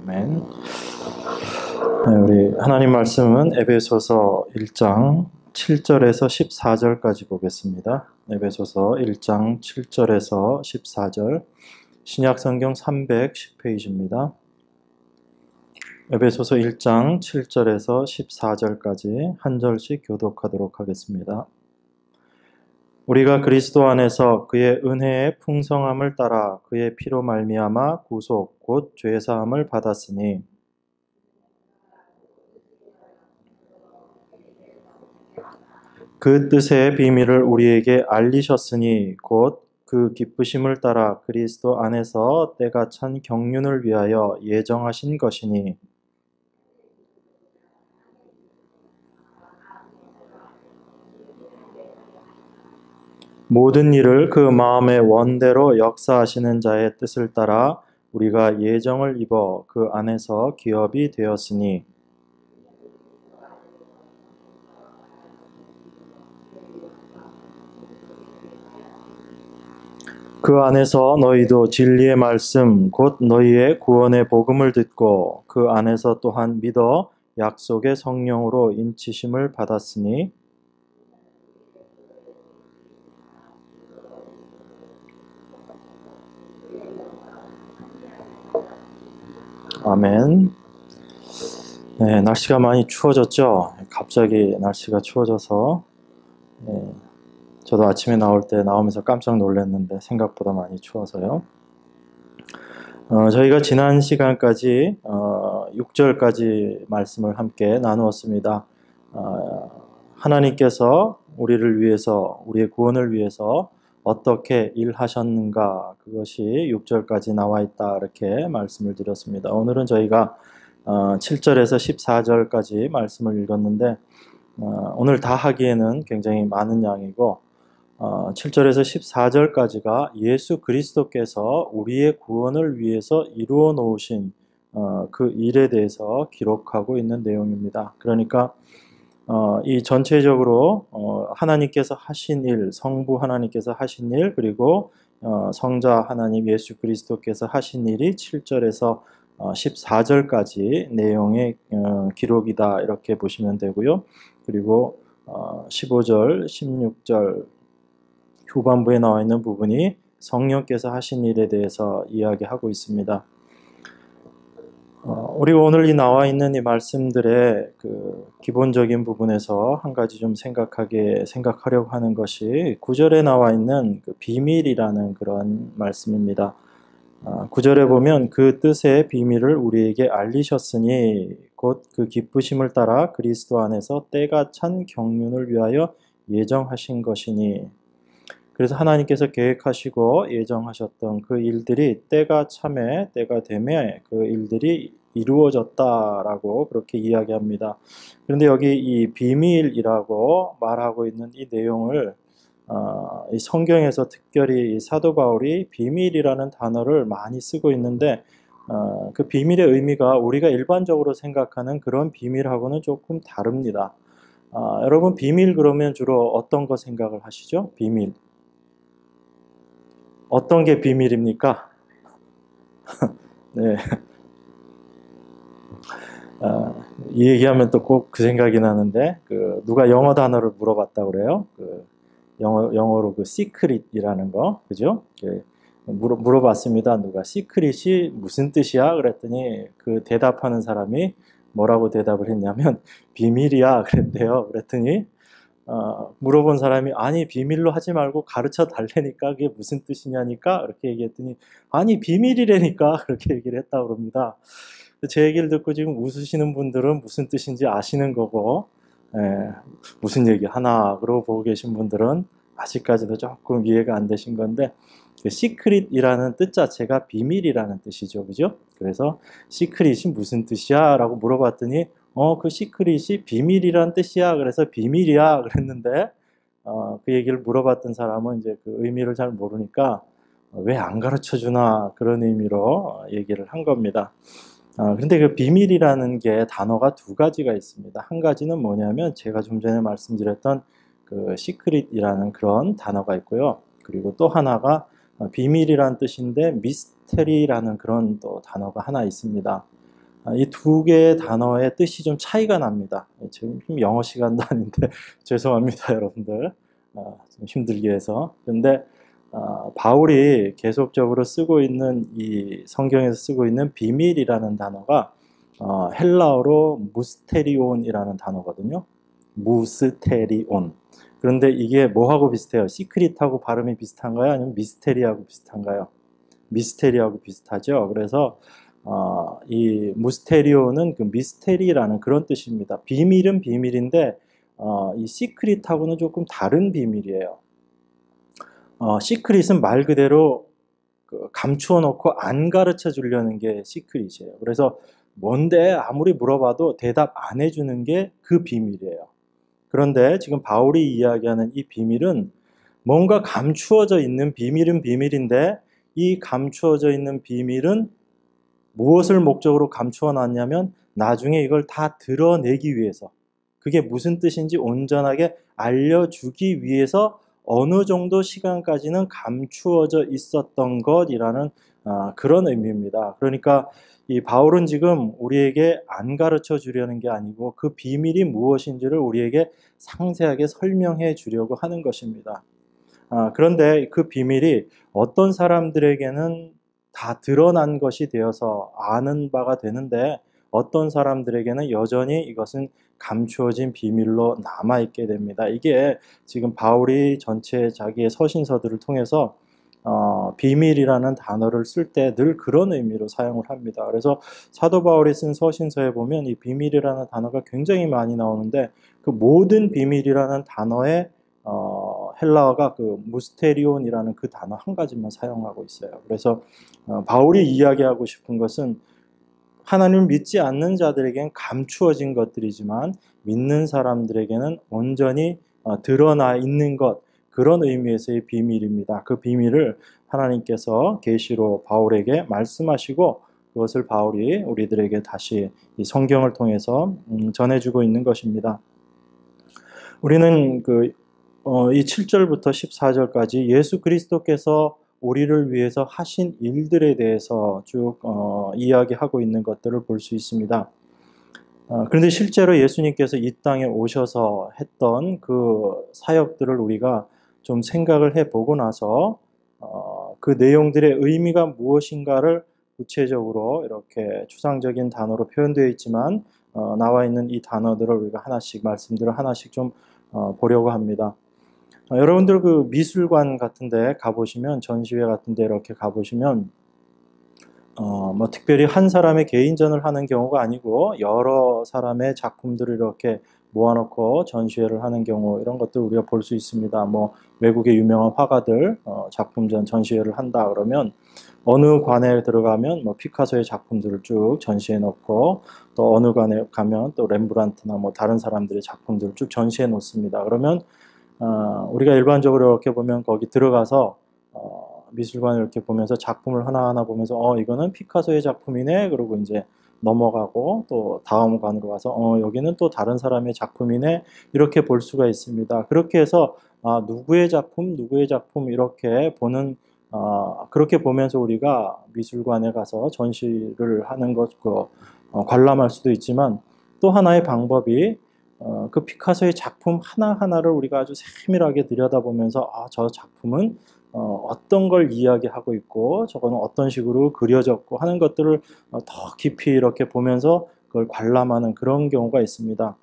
아멘. 네, 우리 하나님 말씀은 에베소서 1장 7절에서 14절까지 보겠습니다. 에베소서 1장 7절에서 14절, 신약성경 310페이지입니다. 에베소서 1장 7절에서 14절까지 한 절씩 교독하도록 하겠습니다. 우리가 그리스도 안에서 그의 은혜의 풍성함을 따라 그의 피로 말미암아 구속 곧 죄사함을 받았으니 그 뜻의 비밀을 우리에게 알리셨으니 곧 그 기쁘심을 따라 그리스도 안에서 때가 찬 경륜을 위하여 예정하신 것이니 모든 일을 그 마음의 원대로 역사하시는 자의 뜻을 따라 우리가 예정을 입어 그 안에서 기업이 되었으니 그 안에서 너희도 진리의 말씀 곧 너희의 구원의 복음을 듣고 그 안에서 또한 믿어 약속의 성령으로 인치심을 받았으니 아멘. 네, 날씨가 많이 추워졌죠? 갑자기 날씨가 추워져서 저도 아침에 나오면서 깜짝 놀랐는데 생각보다 많이 추워서요. 저희가 지난 시간까지 6절까지 말씀을 함께 나누었습니다. 하나님께서 우리를 위해서, 우리의 구원을 위해서 어떻게 일하셨는가, 그것이 6절까지 나와 있다, 이렇게 말씀을 드렸습니다. 오늘은 저희가 7절에서 14절까지 말씀을 읽었는데 오늘 다 하기에는 굉장히 많은 양이고 7절에서 14절까지가 예수 그리스도께서 우리의 구원을 위해서 이루어 놓으신 그 일에 대해서 기록하고 있는 내용입니다. 그러니까 이 전체적으로 하나님께서 하신 일, 성부 하나님께서 하신 일, 그리고 성자 하나님 예수 그리스도께서 하신 일이 7절에서 14절까지 내용의 기록이다, 이렇게 보시면 되고요. 그리고 15절, 16절 후반부에 나와 있는 부분이 성령께서 하신 일에 대해서 이야기하고 있습니다. 우리가 오늘 이 나와 있는 이 말씀들의 그 기본적인 부분에서 한 가지 좀 생각하려고 하는 것이 9절에 나와 있는 그 비밀이라는 그런 말씀입니다. 9절에 보면 그 뜻의 비밀을 우리에게 알리셨으니 곧 그 기쁘심을 따라 그리스도 안에서 때가 찬 경륜을 위하여 예정하신 것이니, 그래서 하나님께서 계획하시고 예정하셨던 그 일들이 때가 참에, 때가 됨에 그 일들이 이루어졌다라고 그렇게 이야기합니다. 그런데 여기 이 비밀이라고 말하고 있는 이 내용을 이 성경에서 특별히 사도 바울이 비밀이라는 단어를 많이 쓰고 있는데 그 비밀의 의미가 우리가 일반적으로 생각하는 그런 비밀하고는 조금 다릅니다. 여러분, 비밀 그러면 주로 어떤 거 생각을 하시죠? 비밀. 어떤 게 비밀입니까? 네. 이 얘기하면 또 꼭 그 생각이 나는데, 누가 영어 단어를 물어봤다고 그래요. 영어로 그 secret이라는 거, 그죠? 물어봤습니다. 누가 secret이 무슨 뜻이야? 그랬더니 그 대답하는 사람이 뭐라고 대답을 했냐면 비밀이야 그랬대요. 그랬더니 물어본 사람이 아니 비밀로 하지 말고 가르쳐 달래니까 그게 무슨 뜻이냐니까 이렇게 얘기했더니 아니 비밀이라니까 그렇게 얘기를 했다고 그럽니다. 제 얘기를 듣고 지금 웃으시는 분들은 무슨 뜻인지 아시는 거고 무슨 얘기 하나 그러고 보고 계신 분들은 아직까지도 조금 이해가 안 되신 건데 그 시크릿이라는 뜻 자체가 비밀이라는 뜻이죠. 그죠? 그래서 시크릿이 무슨 뜻이야? 라고 물어봤더니 그 시크릿이 비밀이란 뜻이야. 그래서 비밀이야. 그랬는데 그 얘기를 물어봤던 사람은 이제 그 의미를 잘 모르니까 왜 안 가르쳐 주나 그런 의미로 얘기를 한 겁니다. 근데 그 비밀이라는 게 단어가 두 가지가 있습니다. 한 가지는 뭐냐면 제가 좀 전에 말씀드렸던 그 시크릿이라는 그런 단어가 있고요. 그리고 또 하나가 비밀이란 뜻인데 미스테리라는 그런 또 단어가 하나 있습니다. 이 두 개의 단어의 뜻이 좀 차이가 납니다. 지금 영어 시간도 아닌데 죄송합니다, 여러분들. 좀 힘들게 해서. 근데 바울이 계속적으로 쓰고 있는 이 성경에서 쓰고 있는 비밀이라는 단어가 헬라어로 무스테리온이라는 단어거든요. 무스테리온. 그런데 이게 뭐하고 비슷해요? 시크릿하고 발음이 비슷한가요? 아니면 미스테리하고 비슷한가요? 미스테리하고 비슷하죠. 그래서 이 무스테리오는 그 미스테리라는 그런 뜻입니다. 비밀은 비밀인데 이 시크릿하고는 조금 다른 비밀이에요. 시크릿은 말 그대로 감추어 놓고 안 가르쳐 주려는 게 시크릿이에요. 그래서 뭔데 아무리 물어봐도 대답 안 해주는 게 그 비밀이에요. 그런데 지금 바울이 이야기하는 이 비밀은 뭔가 감추어져 있는 비밀은 비밀인데 이 감추어져 있는 비밀은 무엇을 목적으로 감추어 놨냐면 나중에 이걸 다 드러내기 위해서, 그게 무슨 뜻인지 온전하게 알려주기 위해서 어느 정도 시간까지는 감추어져 있었던 것이라는 그런 의미입니다. 그러니까 이 바울은 지금 우리에게 안 가르쳐 주려는 게 아니고 그 비밀이 무엇인지를 우리에게 상세하게 설명해 주려고 하는 것입니다. 그런데 그 비밀이 어떤 사람들에게는 다 드러난 것이 되어서 아는 바가 되는데 어떤 사람들에게는 여전히 이것은 감추어진 비밀로 남아있게 됩니다. 이게 지금 바울이 전체 자기의 서신서들을 통해서 비밀이라는 단어를 쓸 때 늘 그런 의미로 사용을 합니다. 그래서 사도 바울이 쓴 서신서에 보면 이 비밀이라는 단어가 굉장히 많이 나오는데 그 모든 비밀이라는 단어의 헬라어가 그 무스테리온이라는 그 단어 한 가지만 사용하고 있어요. 그래서 바울이 이야기하고 싶은 것은 하나님을 믿지 않는 자들에겐 감추어진 것들이지만 믿는 사람들에게는 온전히 드러나 있는 것, 그런 의미에서의 비밀입니다. 그 비밀을 하나님께서 계시로 바울에게 말씀하시고 그것을 바울이 우리들에게 다시 이 성경을 통해서 전해주고 있는 것입니다. 우리는 이 7절부터 14절까지 예수 그리스도께서 우리를 위해서 하신 일들에 대해서 쭉 이야기하고 있는 것들을 볼 수 있습니다. 그런데 실제로 예수님께서 이 땅에 오셔서 했던 그 사역들을 우리가 좀 생각을 해보고 나서 그 내용들의 의미가 무엇인가를 구체적으로 이렇게 추상적인 단어로 표현되어 있지만 나와 있는 이 단어들을 우리가 하나씩 말씀들을 하나씩 좀 보려고 합니다. 여러분들 그 미술관 같은 데 가보시면, 전시회 같은 데 이렇게 가보시면 뭐 특별히 한 사람의 개인전을 하는 경우가 아니고 여러 사람의 작품들을 이렇게 모아놓고 전시회를 하는 경우, 이런 것들 우리가 볼 수 있습니다. 뭐 외국의 유명한 화가들 작품전 전시회를 한다 그러면 어느 관에 들어가면 뭐 피카소의 작품들을 쭉 전시해 놓고 또 어느 관에 가면 또 렘브란트나 뭐 다른 사람들의 작품들을 쭉 전시해 놓습니다. 그러면 우리가 일반적으로 이렇게 보면 거기 들어가서 미술관을 이렇게 보면서 작품을 하나하나 보면서 이거는 피카소의 작품이네 그러고 이제 넘어가고 또 다음 관으로 가서 여기는 또 다른 사람의 작품이네 이렇게 볼 수가 있습니다. 그렇게 해서 누구의 작품 이렇게 보는 그렇게 보면서 우리가 미술관에 가서 전시를 하는 것 관람할 수도 있지만, 또 하나의 방법이 그 피카소의 작품 하나하나를 우리가 아주 세밀하게 들여다보면서 저 작품은 어떤 걸 이야기하고 있고 저거는 어떤 식으로 그려졌고 하는 것들을 더 깊이 이렇게 보면서 그걸 관람하는 그런 경우가 있습니다.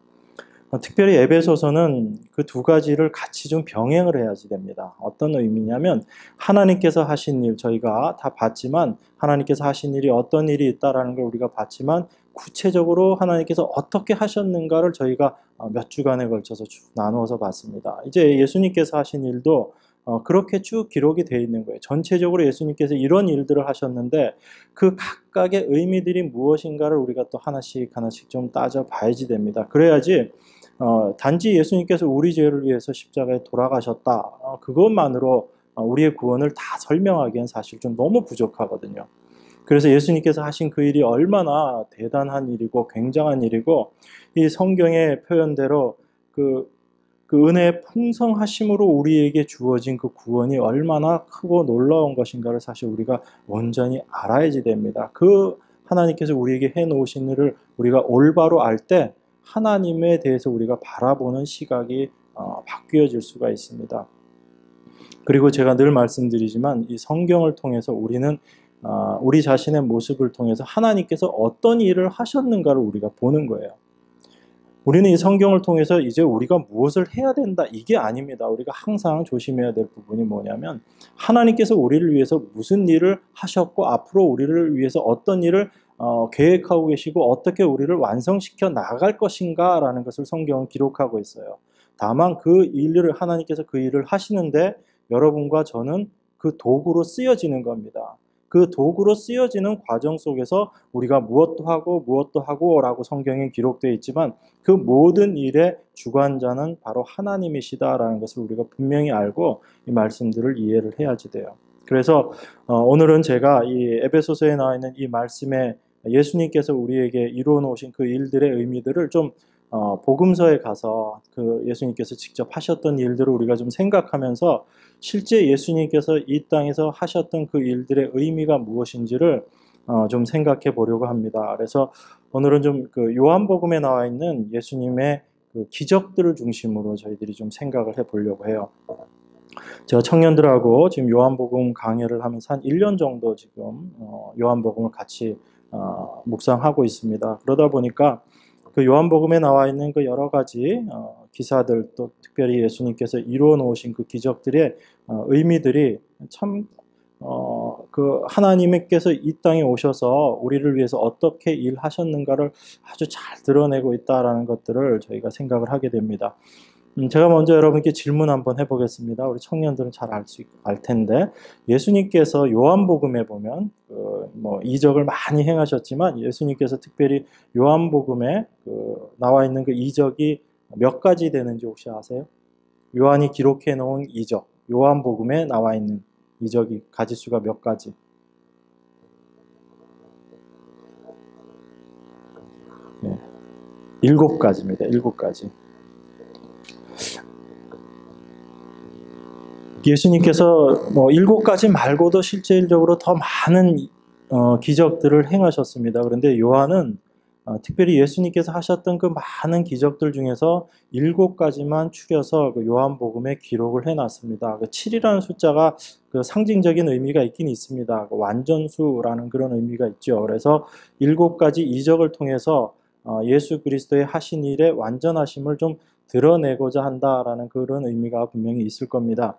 특별히 에베소서는 그 두 가지를 같이 좀 병행을 해야지 됩니다. 어떤 의미냐면 하나님께서 하신 일 저희가 다 봤지만, 하나님께서 하신 일이 어떤 일이 있다라는 걸 우리가 봤지만 구체적으로 하나님께서 어떻게 하셨는가를 저희가 몇 주간에 걸쳐서 쭉 나누어서 봤습니다. 이제 예수님께서 하신 일도 그렇게 쭉 기록이 되어 있는 거예요. 전체적으로 예수님께서 이런 일들을 하셨는데 그 각각의 의미들이 무엇인가를 우리가 또 하나씩 좀 따져 봐야지 됩니다. 그래야지 단지 예수님께서 우리 죄를 위해서 십자가에 돌아가셨다, 그것만으로 우리의 구원을 다 설명하기엔 사실 좀 너무 부족하거든요. 그래서 예수님께서 하신 그 일이 얼마나 대단한 일이고 굉장한 일이고, 이 성경의 표현대로 그 은혜의 풍성하심으로 우리에게 주어진 그 구원이 얼마나 크고 놀라운 것인가를 사실 우리가 온전히 알아야지 됩니다. 그 하나님께서 우리에게 해놓으신 일을 우리가 올바로 알 때 하나님에 대해서 우리가 바라보는 시각이 바뀌어질 수가 있습니다. 그리고 제가 늘 말씀드리지만 이 성경을 통해서 우리는 우리 자신의 모습을 통해서 하나님께서 어떤 일을 하셨는가를 우리가 보는 거예요. 우리는 이 성경을 통해서 이제 우리가 무엇을 해야 된다 이게 아닙니다. 우리가 항상 조심해야 될 부분이 뭐냐면 하나님께서 우리를 위해서 무슨 일을 하셨고 앞으로 우리를 위해서 어떤 일을 계획하고 계시고 어떻게 우리를 완성시켜 나갈 것인가 라는 것을 성경은 기록하고 있어요. 다만 그 일을 하나님께서 그 일을 하시는데 여러분과 저는 그 도구로 쓰여지는 겁니다. 그 도구로 쓰여지는 과정 속에서 우리가 무엇도 하고 라고 성경에 기록되어 있지만 그 모든 일의 주관자는 바로 하나님이시다라는 것을 우리가 분명히 알고 이 말씀들을 이해를 해야지 돼요. 그래서 오늘은 제가 이 에베소서에 나와 있는 이 말씀에 예수님께서 우리에게 이루어 놓으신 그 일들의 의미들을 좀 복음서에 가서 그 예수님께서 직접 하셨던 일들을 우리가 좀 생각하면서 실제 예수님께서 이 땅에서 하셨던 그 일들의 의미가 무엇인지를 좀 생각해 보려고 합니다. 그래서 오늘은 좀 그 요한복음에 나와 있는 예수님의 그 기적들을 중심으로 저희들이 좀 생각을 해 보려고 해요. 제가 청년들하고 지금 요한복음 강해를 하면서 한 1년 정도 지금 요한복음을 같이 묵상하고 있습니다. 그러다 보니까 그 요한복음에 나와 있는 그 여러 가지 기사들 또 특별히 예수님께서 이루어 놓으신 그 기적들의 의미들이 참 그 하나님께서 이 땅에 오셔서 우리를 위해서 어떻게 일하셨는가를 아주 잘 드러내고 있다라는 것들을 저희가 생각을 하게 됩니다. 제가 먼저 여러분께 질문 한번 해보겠습니다. 우리 청년들은 잘 알 텐데 예수님께서 요한복음에 보면 이적을 많이 행하셨지만 예수님께서 특별히 요한복음에 나와 있는 그 이적이 몇 가지 되는지 혹시 아세요? 요한이 기록해 놓은 이적, 요한복음에 나와 있는 이적이 가지수가 몇 가지? 네, 7가지입니다. 7가지. 예수님께서 7가지 말고도 실질적으로 더 많은 기적들을 행하셨습니다. 그런데 요한은 특별히 예수님께서 하셨던 그 많은 기적들 중에서 7가지만 추려서 그 요한복음에 기록을 해놨습니다. 그 7이라는 숫자가 그 상징적인 의미가 있긴 있습니다. 그 완전수라는 그런 의미가 있죠. 그래서 7가지 이적을 통해서 예수 그리스도의 하신 일의 완전하심을 좀 드러내고자 한다라는 그런 의미가 분명히 있을 겁니다.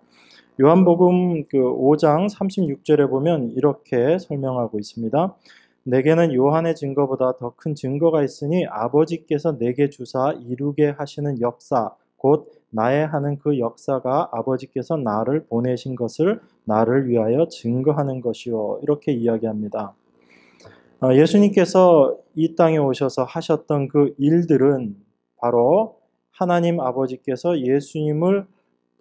요한복음 그 5장 36절에 보면 이렇게 설명하고 있습니다. 내게는 요한의 증거보다 더 큰 증거가 있으니 아버지께서 내게 주사 이루게 하시는 역사 곧 나의 하는 그 역사가 아버지께서 나를 보내신 것을 나를 위하여 증거하는 것이요. 이렇게 이야기합니다. 예수님께서 이 땅에 오셔서 하셨던 그 일들은 바로 하나님 아버지께서 예수님을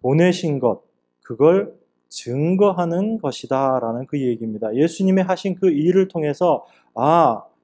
보내신 것, 그걸 증거하는 것이다 라는 그 얘기입니다. 예수님의 하신 그 일을 통해서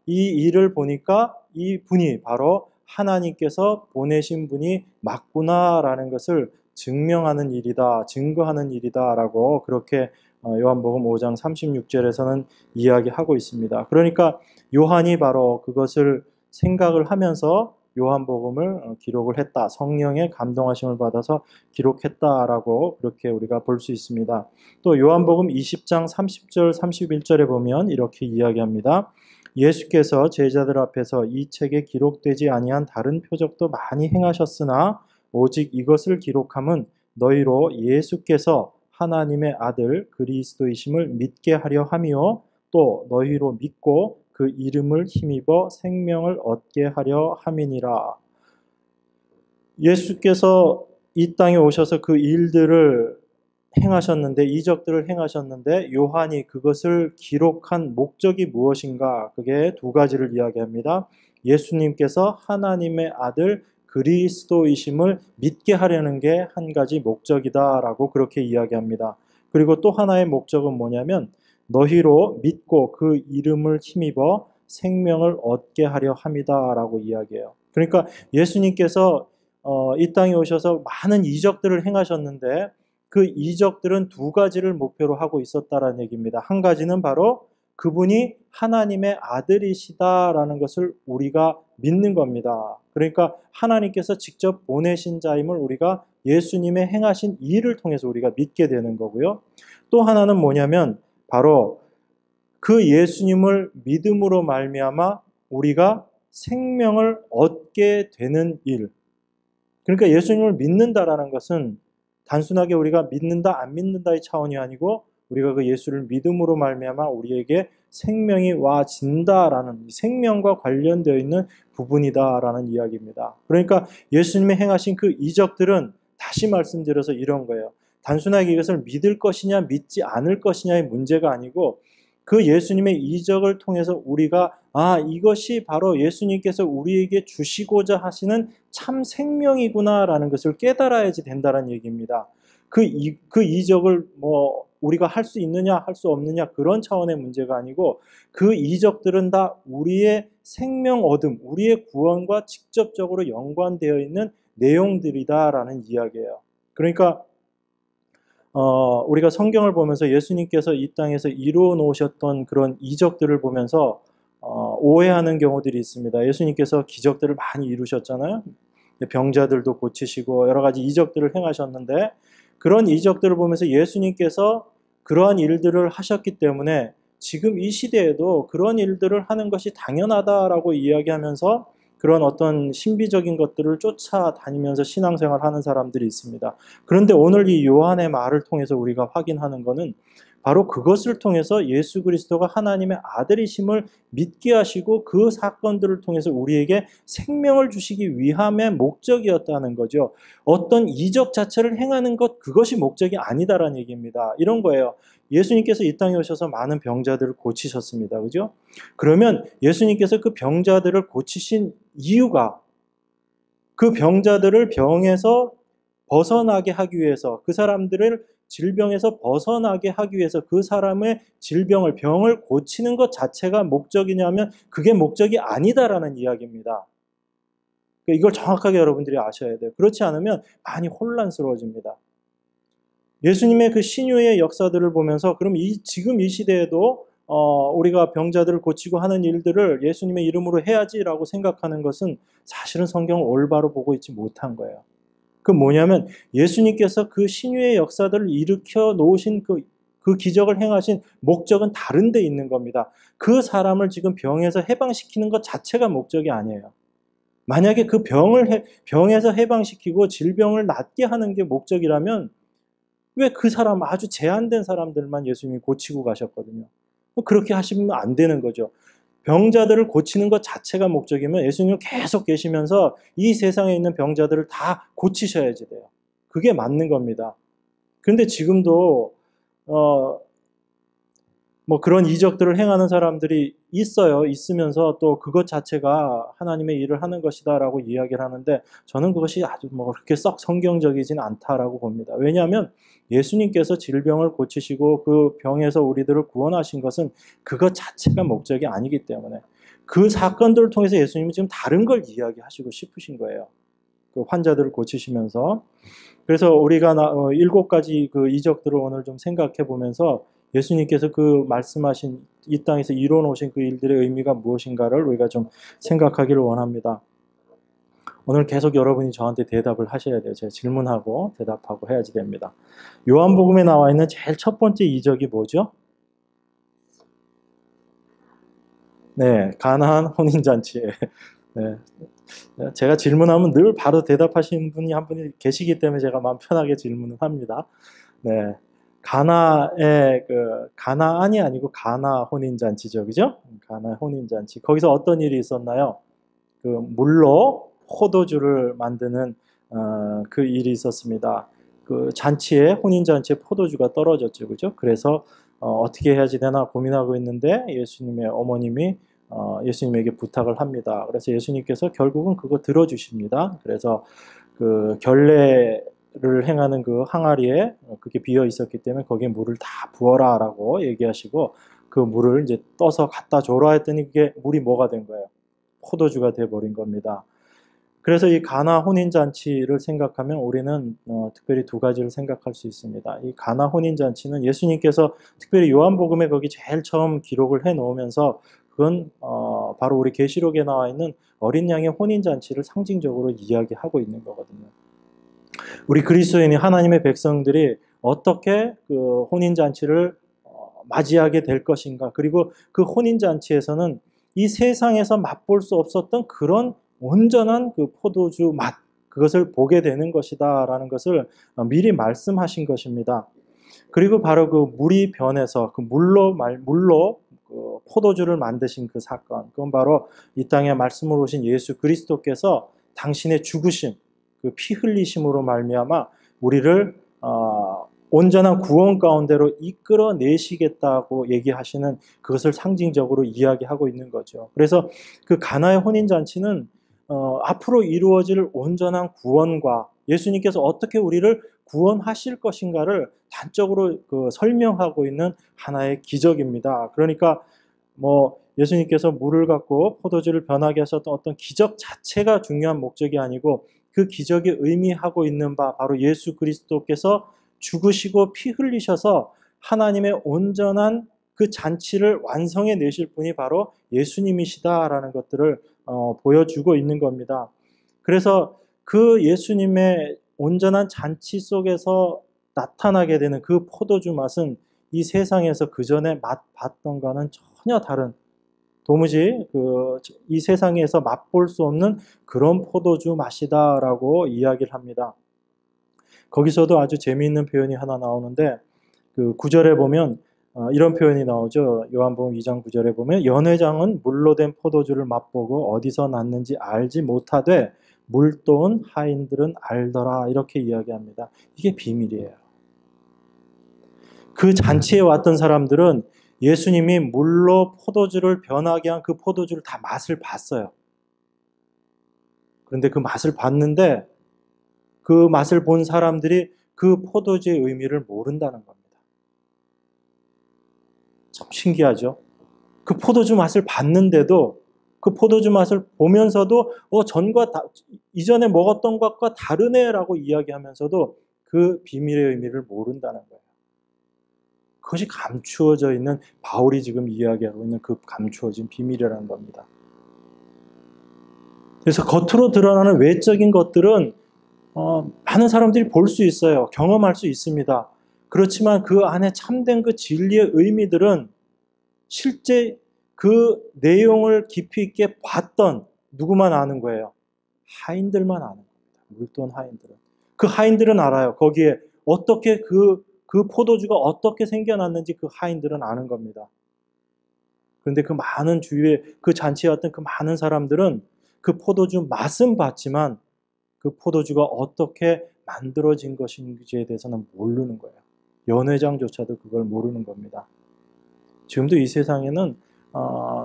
이 일을 보니까 이 분이 바로 하나님께서 보내신 분이 맞구나 라는 것을 증명하는 일이다, 증거하는 일이다 라고 그렇게 요한복음 5장 36절에서는 이야기하고 있습니다. 그러니까 요한이 바로 그것을 생각을 하면서 요한복음을 기록을 했다. 성령의 감동하심을 받아서 기록했다라고 그렇게 우리가 볼 수 있습니다. 또 요한복음 20장 30절 31절에 보면 이렇게 이야기합니다. 예수께서 제자들 앞에서 이 책에 기록되지 아니한 다른 표적도 많이 행하셨으나 오직 이것을 기록함은 너희로 예수께서 하나님의 아들 그리스도이심을 믿게 하려 함이요 또 너희로 믿고 그 이름을 힘입어 생명을 얻게 하려 함이니라. 예수께서 이 땅에 오셔서 그 일들을 행하셨는데 이적들을 행하셨는데 요한이 그것을 기록한 목적이 무엇인가? 그게 2가지를 이야기합니다. 예수님께서 하나님의 아들 그리스도이심을 믿게 하려는 게 한 가지 목적이다라고 그렇게 이야기합니다. 그리고 또 하나의 목적은 뭐냐면 너희로 믿고 그 이름을 힘입어 생명을 얻게 하려 함이다라고 이야기해요. 그러니까 예수님께서 이 땅에 오셔서 많은 이적들을 행하셨는데 그 이적들은 2가지를 목표로 하고 있었다라는 얘기입니다. 한 가지는 바로 그분이 하나님의 아들이시다라는 것을 우리가 믿는 겁니다. 그러니까 하나님께서 직접 보내신 자임을 우리가 예수님의 행하신 일을 통해서 우리가 믿게 되는 거고요. 또 하나는 뭐냐면 바로 그 예수님을 믿음으로 말미암아 우리가 생명을 얻게 되는 일. 그러니까 예수님을 믿는다라는 것은 단순하게 우리가 믿는다 안 믿는다의 차원이 아니고 우리가 그 예수를 믿음으로 말미암아 우리에게 생명이 와진다라는 생명과 관련되어 있는 부분이다라는 이야기입니다. 그러니까 예수님이 행하신 그 이적들은 다시 말씀드려서 이런 거예요. 단순하게 이것을 믿을 것이냐 믿지 않을 것이냐의 문제가 아니고 그 예수님의 이적을 통해서 우리가 이것이 바로 예수님께서 우리에게 주시고자 하시는 참 생명이구나라는 것을 깨달아야지 된다는 얘기입니다. 그 이적을 우리가 할 수 있느냐 할 수 없느냐 그런 차원의 문제가 아니고 그 이적들은 다 우리의 생명 얻음, 우리의 구원과 직접적으로 연관되어 있는 내용들이다라는 이야기예요. 그러니까 우리가 성경을 보면서 예수님께서 이 땅에서 이루어 놓으셨던 그런 이적들을 보면서 오해하는 경우들이 있습니다. 예수님께서 기적들을 많이 이루셨잖아요. 병자들도 고치시고 여러 가지 이적들을 행하셨는데 그런 이적들을 보면서 예수님께서 그러한 일들을 하셨기 때문에 지금 이 시대에도 그런 일들을 하는 것이 당연하다라고 이야기하면서 그런 어떤 신비적인 것들을 쫓아다니면서 신앙생활을 하는 사람들이 있습니다. 그런데 오늘 이 요한의 말을 통해서 우리가 확인하는 것은 바로 그것을 통해서 예수 그리스도가 하나님의 아들이심을 믿게 하시고 그 사건들을 통해서 우리에게 생명을 주시기 위함의 목적이었다는 거죠. 어떤 이적 자체를 행하는 것 그것이 목적이 아니다라는 얘기입니다. 이런 거예요. 예수님께서 이 땅에 오셔서 많은 병자들을 고치셨습니다. 그죠? 그러면 예수님께서 그 병자들을 고치신 이유가 그 병자들을 병에서 벗어나게 하기 위해서 그 사람들을 질병에서 벗어나게 하기 위해서 그 사람의 병을 고치는 것 자체가 목적이냐면 그게 목적이 아니다라는 이야기입니다. 이걸 정확하게 여러분들이 아셔야 돼요. 그렇지 않으면 많이 혼란스러워집니다. 예수님의 그 신유의 역사들을 보면서 그럼 지금 이 시대에도 우리가 병자들을 고치고 하는 일들을 예수님의 이름으로 해야지라고 생각하는 것은 사실은 성경을 올바로 보고 있지 못한 거예요. 그 뭐냐면 예수님께서 그 신유의 역사들을 일으켜 놓으신 그 기적을 행하신 목적은 다른 데 있는 겁니다. 그 사람을 지금 병에서 해방시키는 것 자체가 목적이 아니에요. 만약에 그 병에서 해방시키고 질병을 낫게 하는 게 목적이라면 왜 그 사람 아주 제한된 사람들만 예수님이 고치고 가셨거든요. 그렇게 하시면 안 되는 거죠. 병자들을 고치는 것 자체가 목적이면 예수님은 계속 계시면서 이 세상에 있는 병자들을 다 고치셔야지 돼요. 그게 맞는 겁니다. 그런데 지금도 그런 이적들을 행하는 사람들이 있어요. 있으면서 또 그것 자체가 하나님의 일을 하는 것이다라고 이야기를 하는데 저는 그것이 아주 그렇게 썩 성경적이진 않다라고 봅니다. 왜냐하면 예수님께서 질병을 고치시고 그 병에서 우리들을 구원하신 것은 그것 자체가 목적이 아니기 때문에 그 사건들을 통해서 예수님이 지금 다른 걸 이야기하시고 싶으신 거예요. 그 환자들을 고치시면서. 그래서 우리가 7가지 그 이적들을 오늘 좀 생각해 보면서 예수님께서 그 말씀하신 이 땅에서 이루어 놓으신 그 일들의 의미가 무엇인가를 우리가 좀 생각하기를 원합니다. 오늘 계속 여러분이 저한테 대답을 하셔야 돼요. 제가 질문하고 대답하고 해야지 됩니다. 요한복음에 나와 있는 제일 첫 번째 이적이 뭐죠? 네, 가나안 혼인잔치에. 네. 제가 질문하면 늘 바로 대답하시는 분이 한 분이 계시기 때문에 제가 마음 편하게 질문을 합니다. 네. 가나안이 아니고 가나 혼인잔치죠. 그죠? 가나 혼인잔치. 거기서 어떤 일이 있었나요? 그 물로 포도주를 만드는 그 일이 있었습니다. 그 잔치에 혼인잔치에 포도주가 떨어졌죠. 그죠? 그래서 어떻게 해야지 되나 고민하고 있는데 예수님의 어머님이 예수님에게 부탁을 합니다. 그래서 예수님께서 결국은 그거 들어주십니다. 그래서 그 결례를 행하는 그 항아리에 그게 비어 있었기 때문에 거기에 물을 다 부어라라고 얘기하시고 그 물을 이제 떠서 갖다 줘라 했더니 그게 물이 뭐가 된 거예요? 포도주가 돼 버린 겁니다. 그래서 이 가나 혼인잔치를 생각하면 우리는 특별히 두 가지를 생각할 수 있습니다. 이 가나 혼인잔치는 예수님께서 특별히 요한복음에 거기 제일 처음 기록을 해놓으면서 그건 바로 우리 계시록에 나와 있는 어린 양의 혼인잔치를 상징적으로 이야기하고 있는 거거든요. 우리 그리스도인이 하나님의 백성들이 어떻게 그 혼인잔치를 맞이하게 될 것인가, 그리고 그 혼인잔치에서는 이 세상에서 맛볼 수 없었던 그런 온전한 그 포도주 맛, 그것을 보게 되는 것이다 라는 것을 미리 말씀하신 것입니다. 그리고 바로 그 물이 변해서 그 물로 그 포도주를 만드신 그 사건, 그건 바로 이 땅에 말씀으로 오신 예수 그리스도께서 당신의 죽으심, 그 피 흘리심으로 말미암아 우리를 온전한 구원 가운데로 이끌어내시겠다고 얘기하시는 그것을 상징적으로 이야기하고 있는 거죠. 그래서 그 가나의 혼인잔치는 앞으로 이루어질 온전한 구원과 예수님께서 어떻게 우리를 구원하실 것인가를 단적으로 설명하고 있는 하나의 기적입니다. 그러니까 뭐 예수님께서 물을 갖고 포도주를 변하게 하셨던 어떤 기적 자체가 중요한 목적이 아니고 그 기적이 의미하고 있는 바 바로 예수 그리스도께서 죽으시고 피 흘리셔서 하나님의 온전한 그 잔치를 완성해 내실 분이 바로 예수님이시다라는 것들을 보여주고 있는 겁니다. 그래서 그 예수님의 온전한 잔치 속에서 나타나게 되는 그 포도주 맛은 이 세상에서 그 전에 맛봤던 것과는 전혀 다른, 도무지 이 세상에서 맛볼 수 없는 그런 포도주 맛이다라고 이야기를 합니다. 거기서도 아주 재미있는 표현이 하나 나오는데 그 9절에 보면 이런 표현이 나오죠. 요한복음 2장 9절에 보면 연회장은 물로 된 포도주를 맛보고 어디서 났는지 알지 못하되 물도온 하인들은 알더라, 이렇게 이야기합니다. 이게 비밀이에요. 그 잔치에 왔던 사람들은 예수님이 물로 포도주를 변하게 한 그 포도주를 다 맛을 봤어요. 그런데 그 맛을 봤는데 그 맛을 본 사람들이 그 포도주의 의미를 모른다는 겁니다. 참 신기하죠? 그 포도주 맛을 봤는데도, 그 포도주 맛을 보면서도 이전에 먹었던 것과 다르네라고 이야기하면서도 그 비밀의 의미를 모른다는 거예요. 그것이 감추어져 있는, 바울이 지금 이야기하고 있는 그 감추어진 비밀이라는 겁니다. 그래서 겉으로 드러나는 외적인 것들은 많은 사람들이 볼 수 있어요. 경험할 수 있습니다. 그렇지만 그 안에 참된 그 진리의 의미들은 실제 그 내용을 깊이 있게 봤던 누구만 아는 거예요? 하인들만 아는 겁니다. 물돈 하인들은. 그 하인들은 알아요. 거기에 어떻게 그 포도주가 어떻게 생겨났는지 그 하인들은 아는 겁니다. 그런데 그 많은 주위에 그 잔치에 왔던 그 많은 사람들은 그 포도주 맛은 봤지만 그 포도주가 어떻게 만들어진 것인지에 대해서는 모르는 거예요. 연회장조차도 그걸 모르는 겁니다. 지금도 이 세상에는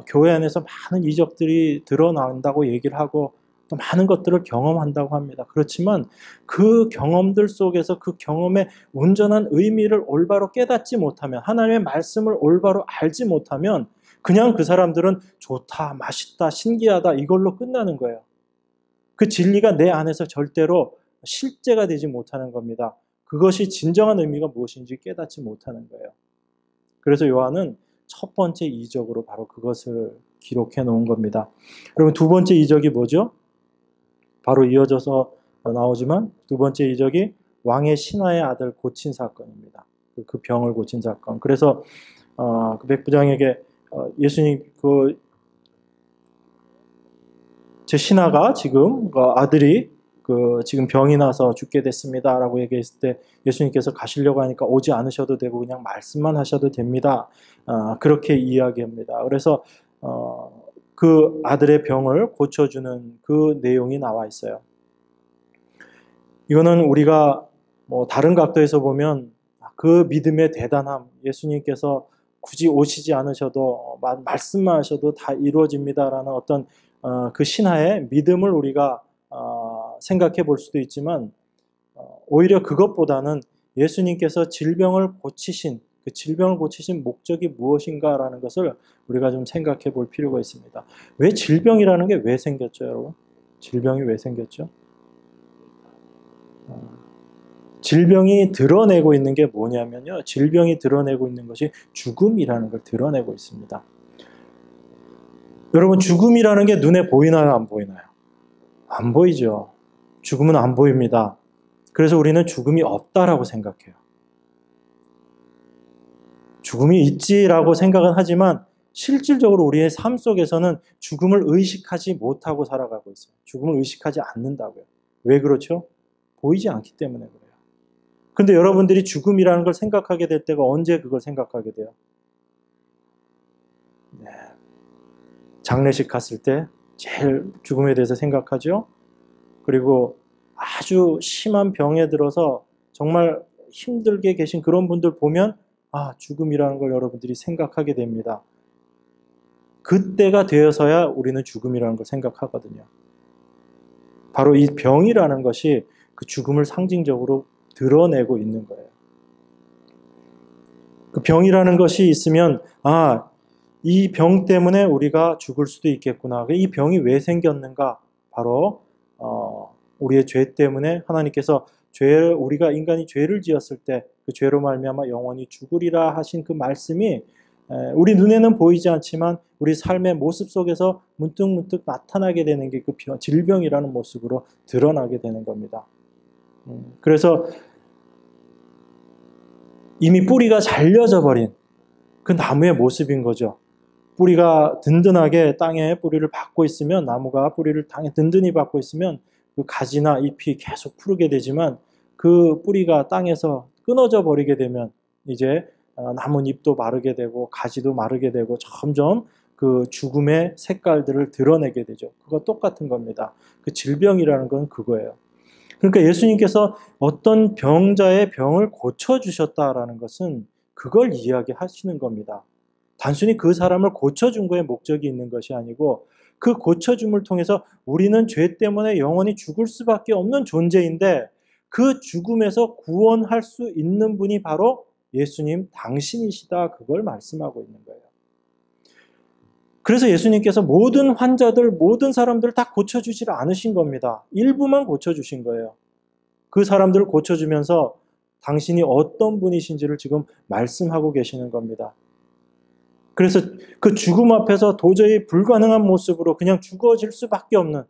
교회 안에서 많은 이적들이 드러난다고 얘기를 하고 또 많은 것들을 경험한다고 합니다. 그렇지만 그 경험들 속에서 그 경험의 온전한 의미를 올바로 깨닫지 못하면, 하나님의 말씀을 올바로 알지 못하면 그냥 그 사람들은 좋다, 맛있다, 신기하다 이걸로 끝나는 거예요. 그 진리가 내 안에서 절대로 실제가 되지 못하는 겁니다. 그것이 진정한 의미가 무엇인지 깨닫지 못하는 거예요. 그래서 요한은 첫 번째 이적으로 바로 그것을 기록해 놓은 겁니다. 그러면 두 번째 이적이 뭐죠? 바로 이어져서 나오지만 두 번째 이적이 왕의 신하의 아들 고친 사건입니다. 그 병을 고친 사건. 그래서 그 백부장에게 예수님 제 신하가 지금 아들이 지금 병이 나서 죽게 됐습니다라고 얘기했을 때 예수님께서 가시려고 하니까 오지 않으셔도 되고 그냥 말씀만 하셔도 됩니다. 그렇게 이야기합니다. 그래서 그 아들의 병을 고쳐주는 그 내용이 나와 있어요. 이거는 우리가 다른 각도에서 보면 그 믿음의 대단함, 예수님께서 굳이 오시지 않으셔도 말씀만 하셔도 다 이루어집니다라는 어떤 그 신하의 믿음을 우리가 생각해 볼 수도 있지만 오히려 그것보다는 예수님께서 질병을 고치신 그 질병을 고치신 목적이 무엇인가라는 것을 우리가 좀 생각해 볼 필요가 있습니다. 왜 질병이라는 게 왜 생겼죠, 여러분? 질병이 왜 생겼죠? 질병이 드러내고 있는 게 뭐냐면요. 질병이 드러내고 있는 것이 죽음이라는 걸 드러내고 있습니다. 여러분, 죽음이라는 게 눈에 보이나요? 안 보이나요? 안 보이죠. 죽음은 안 보입니다. 그래서 우리는 죽음이 없다라고 생각해요. 죽음이 있지라고 생각은 하지만 실질적으로 우리의 삶 속에서는 죽음을 의식하지 못하고 살아가고 있어요. 죽음을 의식하지 않는다고요. 왜 그렇죠? 보이지 않기 때문에 그래요. 근데 여러분들이 죽음이라는 걸 생각하게 될 때가 언제 그걸 생각하게 돼요? 네. 장례식 갔을 때 제일 죽음에 대해서 생각하죠. 그리고 아주 심한 병에 들어서 정말 힘들게 계신 그런 분들 보면 죽음이라는 걸 여러분들이 생각하게 됩니다. 그때가 되어서야 우리는 죽음이라는 걸 생각하거든요. 바로 이 병이라는 것이 그 죽음을 상징적으로 드러내고 있는 거예요. 그 병이라는 것이 있으면 이 병 때문에 우리가 죽을 수도 있겠구나. 이 병이 왜 생겼는가? 바로 우리의 죄 때문에 하나님께서 우리가 인간이 죄를 지었을 때 그 죄로 말미암아 영원히 죽으리라 하신 그 말씀이 우리 눈에는 보이지 않지만 우리 삶의 모습 속에서 문득문득 나타나게 되는 게 그 질병이라는 모습으로 드러나게 되는 겁니다. 그래서 이미 뿌리가 잘려져 버린 그 나무의 모습인 거죠. 뿌리가 든든하게 땅에 뿌리를 받고 있으면, 나무가 뿌리를 땅에 든든히 받고 있으면 그 가지나 잎이 계속 푸르게 되지만 그 뿌리가 땅에서 끊어져 버리게 되면 이제 나뭇잎도 마르게 되고 가지도 마르게 되고 점점 그 죽음의 색깔들을 드러내게 되죠. 그거 똑같은 겁니다. 그 질병이라는 건 그거예요. 그러니까 예수님께서 어떤 병자의 병을 고쳐주셨다라는 것은 그걸 이야기하시는 겁니다. 단순히 그 사람을 고쳐준 거에 목적이 있는 것이 아니고 그 고쳐줌을 통해서 우리는 죄 때문에 영원히 죽을 수밖에 없는 존재인데 그 죽음에서 구원할 수 있는 분이 바로 예수님 당신이시다, 그걸 말씀하고 있는 거예요. 그래서 예수님께서 모든 환자들, 모든 사람들을 다 고쳐주지 않으신 겁니다. 일부만 고쳐주신 거예요. 그 사람들을 고쳐주면서 당신이 어떤 분이신지를 지금 말씀하고 계시는 겁니다. 그래서 그 죽음 앞에서 도저히 불가능한 모습으로 그냥 죽어질 수밖에 없는,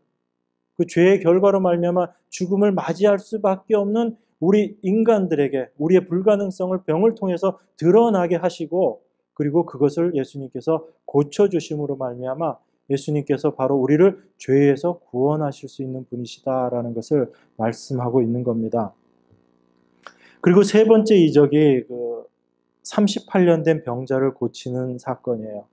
그 죄의 결과로 말미암아 죽음을 맞이할 수밖에 없는 우리 인간들에게 우리의 불가능성을 병을 통해서 드러나게 하시고, 그리고 그것을 예수님께서 고쳐주심으로 말미암아 예수님께서 바로 우리를 죄에서 구원하실 수 있는 분이시다라는 것을 말씀하고 있는 겁니다. 그리고 세 번째 이적이 38년 된 병자를 고치는 사건이에요.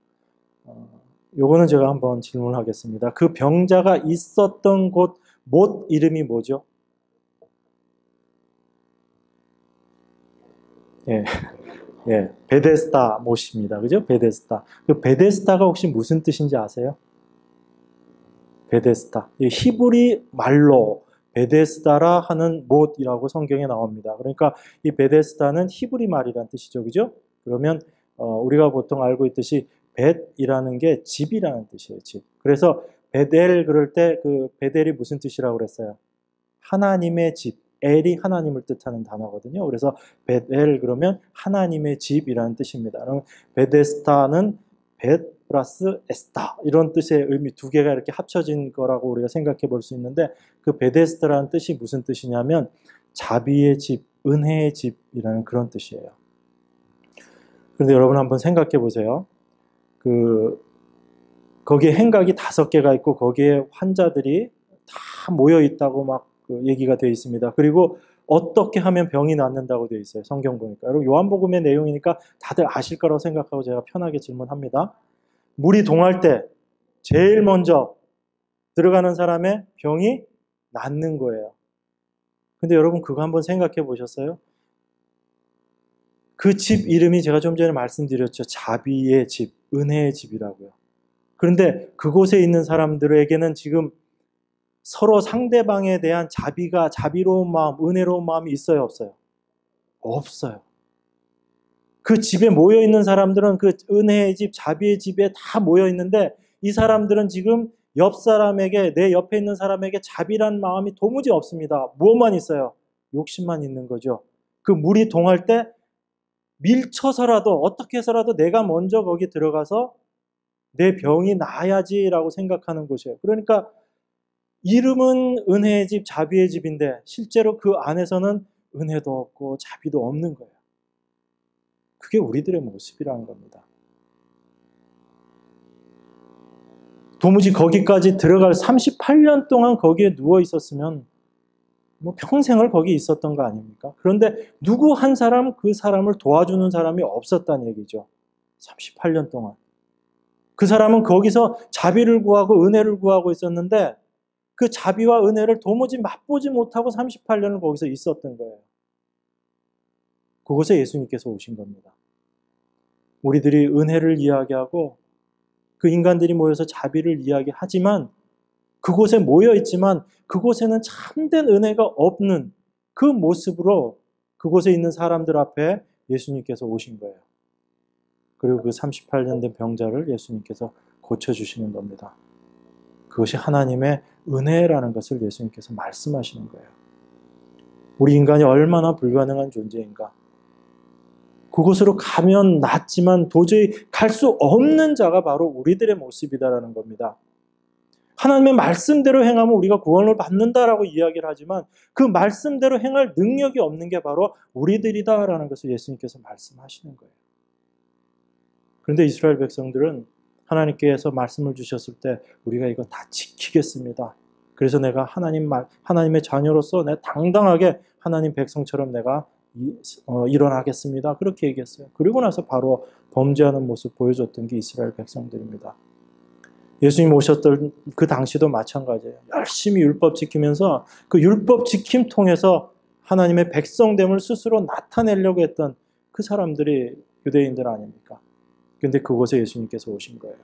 요거는 제가 한번 질문하겠습니다. 그 병자가 있었던 못 이름이 뭐죠? 예, 베데스다 못입니다. 그죠? 베데스다. 그 베데스다가 혹시 무슨 뜻인지 아세요? 베데스다. 히브리 말로 베데스다라 하는 못이라고 성경에 나옵니다. 그러니까 이 베데스다는 히브리 말이라는 뜻이죠. 그죠? 그러면 우리가 보통 알고 있듯이 벳이라는 게 집이라는 뜻이에요. 집. 그래서 베델 그럴 때 그 베델이 무슨 뜻이라고 그랬어요? 하나님의 집. 엘이 하나님을 뜻하는 단어거든요. 그래서 베델 그러면 하나님의 집이라는 뜻입니다. 그럼 베데스다는 벳 플러스 에스타 이런 뜻의 의미 두 개가 이렇게 합쳐진 거라고 우리가 생각해 볼 수 있는데, 그 베데스다라는 뜻이 무슨 뜻이냐면 자비의 집, 은혜의 집이라는 그런 뜻이에요. 그런데 여러분 한번 생각해 보세요. 거기에 행각이 5개가 있고 거기에 환자들이 다 모여 있다고 막 얘기가 되어 있습니다. 그리고 어떻게 하면 병이 낫는다고 되어 있어요. 성경 보니까. 여러분 요한복음의 내용이니까 다들 아실 거라고 생각하고 제가 편하게 질문합니다. 물이 동할 때 제일 먼저 들어가는 사람의 병이 낫는 거예요. 근데 여러분 그거 한번 생각해 보셨어요? 그 집 이름이 제가 좀 전에 말씀드렸죠. 자비의 집, 은혜의 집이라고요. 그런데 그곳에 있는 사람들에게는 지금 서로 상대방에 대한 자비로운 마음, 은혜로운 마음이 있어요, 없어요? 없어요. 그 집에 모여 있는 사람들은 그 은혜의 집, 자비의 집에 다 모여 있는데 이 사람들은 지금 옆 사람에게, 내 옆에 있는 사람에게 자비란 마음이 도무지 없습니다. 무엇만 있어요? 욕심만 있는 거죠. 그 물이 동할 때 밀쳐서라도 어떻게 해서라도 내가 먼저 거기 들어가서 내 병이 나아야지라고 생각하는 곳이에요. 그러니까 이름은 은혜의 집, 자비의 집인데 실제로 그 안에서는 은혜도 없고 자비도 없는 거예요. 그게 우리들의 모습이라는 겁니다. 도무지 거기까지 들어갈 38년 동안 거기에 누워 있었으면 뭐 평생을 거기 있었던 거 아닙니까? 그런데 누구 한 사람 그 사람을 도와주는 사람이 없었다는 얘기죠. 38년 동안. 그 사람은 거기서 자비를 구하고 은혜를 구하고 있었는데 그 자비와 은혜를 도무지 맛보지 못하고 38년을 거기서 있었던 거예요. 그곳에 예수님께서 오신 겁니다. 우리들이 은혜를 이야기하고 그 인간들이 모여서 자비를 이야기하지만 그곳에 모여 있지만 그곳에는 참된 은혜가 없는 그 모습으로 그곳에 있는 사람들 앞에 예수님께서 오신 거예요. 그리고 그 38년 된 병자를 예수님께서 고쳐주시는 겁니다. 그것이 하나님의 은혜라는 것을 예수님께서 말씀하시는 거예요. 우리 인간이 얼마나 불가능한 존재인가. 그곳으로 가면 낫지만 도저히 갈 수 없는 자가 바로 우리들의 모습이다라는 겁니다. 하나님의 말씀대로 행하면 우리가 구원을 받는다라고 이야기를 하지만 그 말씀대로 행할 능력이 없는 게 바로 우리들이다라는 것을 예수님께서 말씀하시는 거예요. 그런데 이스라엘 백성들은 하나님께서 말씀을 주셨을 때 우리가 이거 다 지키겠습니다. 그래서 내가 하나님의 자녀로서 내가 당당하게 하나님 백성처럼 내가 일어나겠습니다. 그렇게 얘기했어요. 그리고 나서 바로 범죄하는 모습 보여줬던 게 이스라엘 백성들입니다. 예수님 오셨던 그 당시도 마찬가지예요. 열심히 율법 지키면서 그 율법 지킴 통해서 하나님의 백성됨을 스스로 나타내려고 했던 그 사람들이 유대인들 아닙니까? 그런데 그곳에 예수님께서 오신 거예요.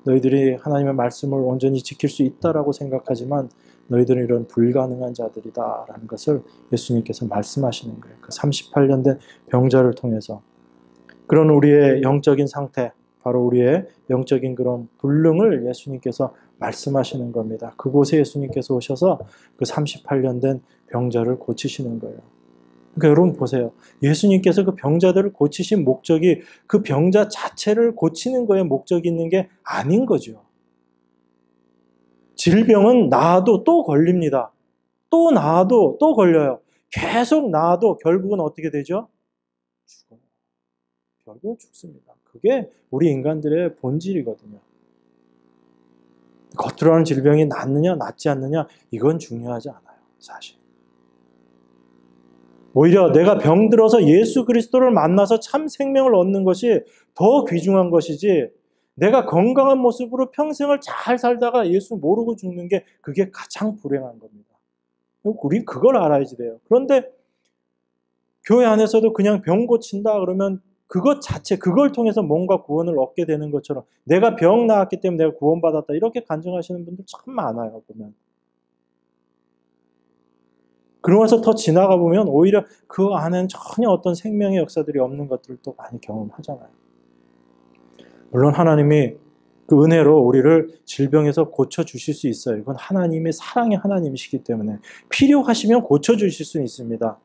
너희들이 하나님의 말씀을 온전히 지킬 수 있다라고 생각하지만 너희들은 이런 불가능한 자들이다라는 것을 예수님께서 말씀하시는 거예요. 그 38년 된 병자를 통해서. 그런 우리의 영적인 상태, 바로 우리의 영적인 그런 불능을 예수님께서 말씀하시는 겁니다. 그곳에 예수님께서 오셔서 그 38년 된 병자를 고치시는 거예요. 그러니까 여러분 보세요. 예수님께서 그 병자들을 고치신 목적이 그 병자 자체를 고치는 거에 목적이 있는 게 아닌 거죠. 질병은 나아도 또 걸립니다. 또 나아도 또 걸려요. 계속 나아도 결국은 어떻게 되죠? 죽어요. 결국은 죽습니다. 그게 우리 인간들의 본질이거든요. 겉으로 하는 질병이 낫느냐 낫지 않느냐 이건 중요하지 않아요. 사실. 오히려 내가 병들어서 예수 그리스도를 만나서 참 생명을 얻는 것이 더 귀중한 것이지 내가 건강한 모습으로 평생을 잘 살다가 예수 모르고 죽는 게 그게 가장 불행한 겁니다. 우리 그걸 알아야지 돼요. 그런데 교회 안에서도 그냥 병 고친다 그러면 그것 자체, 그걸 통해서 뭔가 구원을 얻게 되는 것처럼 내가 병 나았기 때문에 내가 구원받았다 이렇게 간증하시는 분들 참 많아요. 보면. 그러면서 더 지나가 보면 오히려 그 안에는 전혀 어떤 생명의 역사들이 없는 것들을 또 많이 경험하잖아요. 물론 하나님이 그 은혜로 우리를 질병에서 고쳐주실 수 있어요. 이건 하나님의 사랑의 하나님이시기 때문에 필요하시면 고쳐주실 수 있습니다.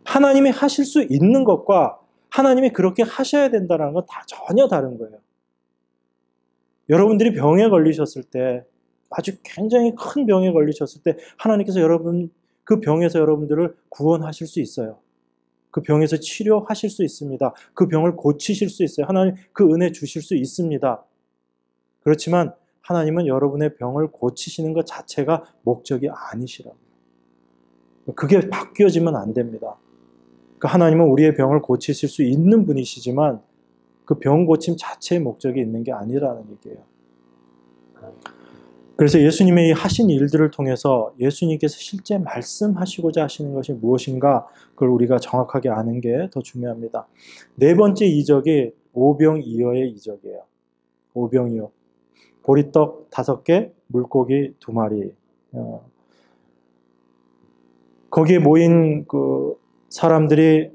하나님이 하실 수 있는 것과 하나님이 그렇게 하셔야 된다는 건 다 전혀 다른 거예요. 여러분들이 병에 걸리셨을 때 아주 굉장히 큰 병에 걸리셨을 때 하나님께서 그 병에서 여러분들을 구원하실 수 있어요. 그 병에서 치료하실 수 있습니다. 그 병을 고치실 수 있어요. 하나님 그 은혜 주실 수 있습니다. 그렇지만 하나님은 여러분의 병을 고치시는 것 자체가 목적이 아니시라고요. 그게 바뀌어지면 안 됩니다. 하나님은 우리의 병을 고치실 수 있는 분이시지만 그 병 고침 자체의 목적이 있는 게 아니라는 얘기예요. 그래서 예수님의 이 하신 일들을 통해서 예수님께서 실제 말씀하시고자 하시는 것이 무엇인가 그걸 우리가 정확하게 아는 게 더 중요합니다. 네 번째 이적이 오병이어의 이적이에요. 오병이어. 보리떡 5개, 물고기 2마리. 거기에 모인 그 사람들이